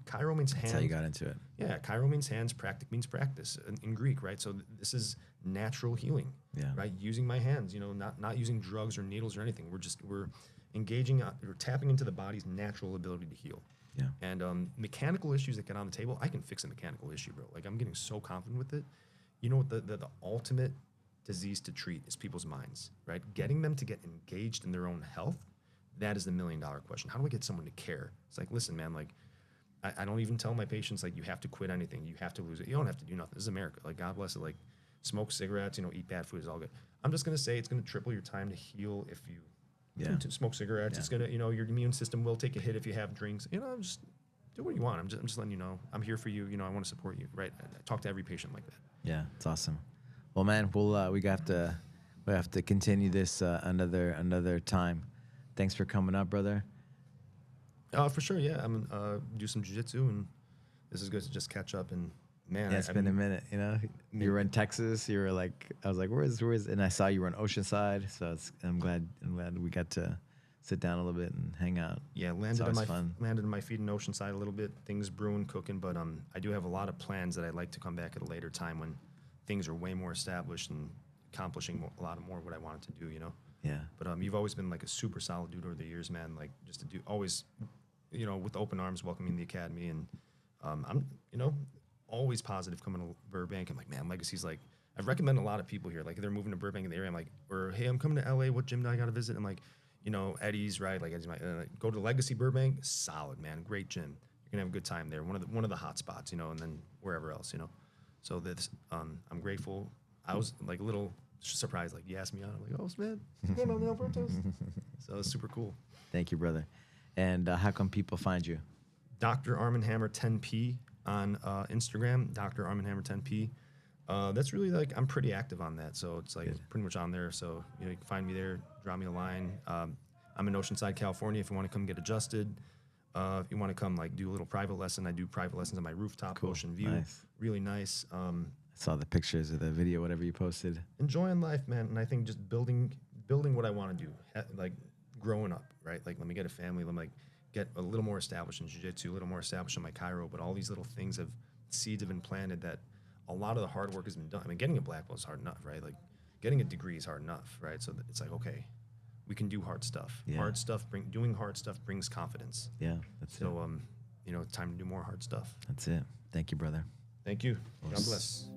chiro means hands. That's how you got into it. Yeah, chiro means hands, practic means practice in Greek, right? So this is natural healing, right? Using my hands, you know, not using drugs or needles or anything. We're engaging, we're tapping into the body's natural ability to heal. Yeah. And mechanical issues that get on the table, I can fix a mechanical issue, bro. Like, I'm getting so confident with it. You know what the ultimate disease to treat is people's minds, right? Getting them to get engaged in their own health, that is the $1 million question. How do I get someone to care? It's like, listen, man, like, I don't even tell my patients, like, you have to quit anything. You have to lose it. You don't have to do nothing. This is America. Like, God bless it. Like, smoke cigarettes, you know, eat bad food is all good. I'm just going to say it's going to triple your time to heal if you to smoke cigarettes. It's gonna, you know, your immune system will take a hit if you have drinks. You know, just do what you want. I'm just letting you know. I'm here for you. You know, I want to support you. Right? I talk to every patient like that. Yeah, it's awesome. Well, man, we have to continue this another time. Thanks for coming up, brother. For sure. Yeah, I'm do some jiu-jitsu, and this is good to just catch up. And man, it's been a minute. You know, you were in Texas. You were like, I was like, where's? And I saw you were in Oceanside. So I'm glad we got to sit down a little bit and hang out. Yeah, landed on my feet in Oceanside a little bit. Things brewing, cooking, but I do have a lot of plans that I'd like to come back at a later time when things are way more established and accomplishing a lot more what I wanted to do. You know. Yeah. But you've always been like a super solid dude over the years, man. Like, just to do always, you know, with open arms welcoming the academy, and I'm, you know, always positive coming to Burbank. I'm like, man, Legacy's like, I've recommended a lot of people here. Like, if they're moving to Burbank in the area, I'm like, or hey, I'm coming to LA. What gym do I got to visit? I'm like, you know, Eddie's, right? Like, Eddie's go to Legacy Burbank. Solid, man. Great gym. You're gonna have a good time there. One of the hot spots, you know, and then wherever else, you know. So that's I'm grateful. I was like a little surprised, like, you asked me out. I'm like, oh man, what's going on in Alberto? So it's super cool. Thank you, brother. And how can people find you? Dr. Arman Hammer 10P on Instagram. Dr. Arman Hammer 10P. That's really like, I'm pretty active on that, so it's like pretty much on there. So you know, you can find me there. Drop me a line. I'm in Oceanside, California. If you want to come get adjusted, if you want to come like do a little private lesson, I do private lessons on my rooftop, ocean view. Nice. Really nice. I saw the pictures of the video, whatever you posted. Enjoying life, man, and I think just building what I want to do, like growing up, right? Like, let me get a family, let me like get a little more established in jiu-jitsu, a little more established in my chiro, but all these little things seeds have been planted that a lot of the hard work has been done. I mean, getting a black belt is hard enough, right? Like, getting a degree is hard enough, right? So it's like, okay, we can do hard stuff. Yeah. Doing hard stuff brings confidence. Yeah, that's it. So, you know, time to do more hard stuff. That's it. Thank you, brother. Thank you. God bless.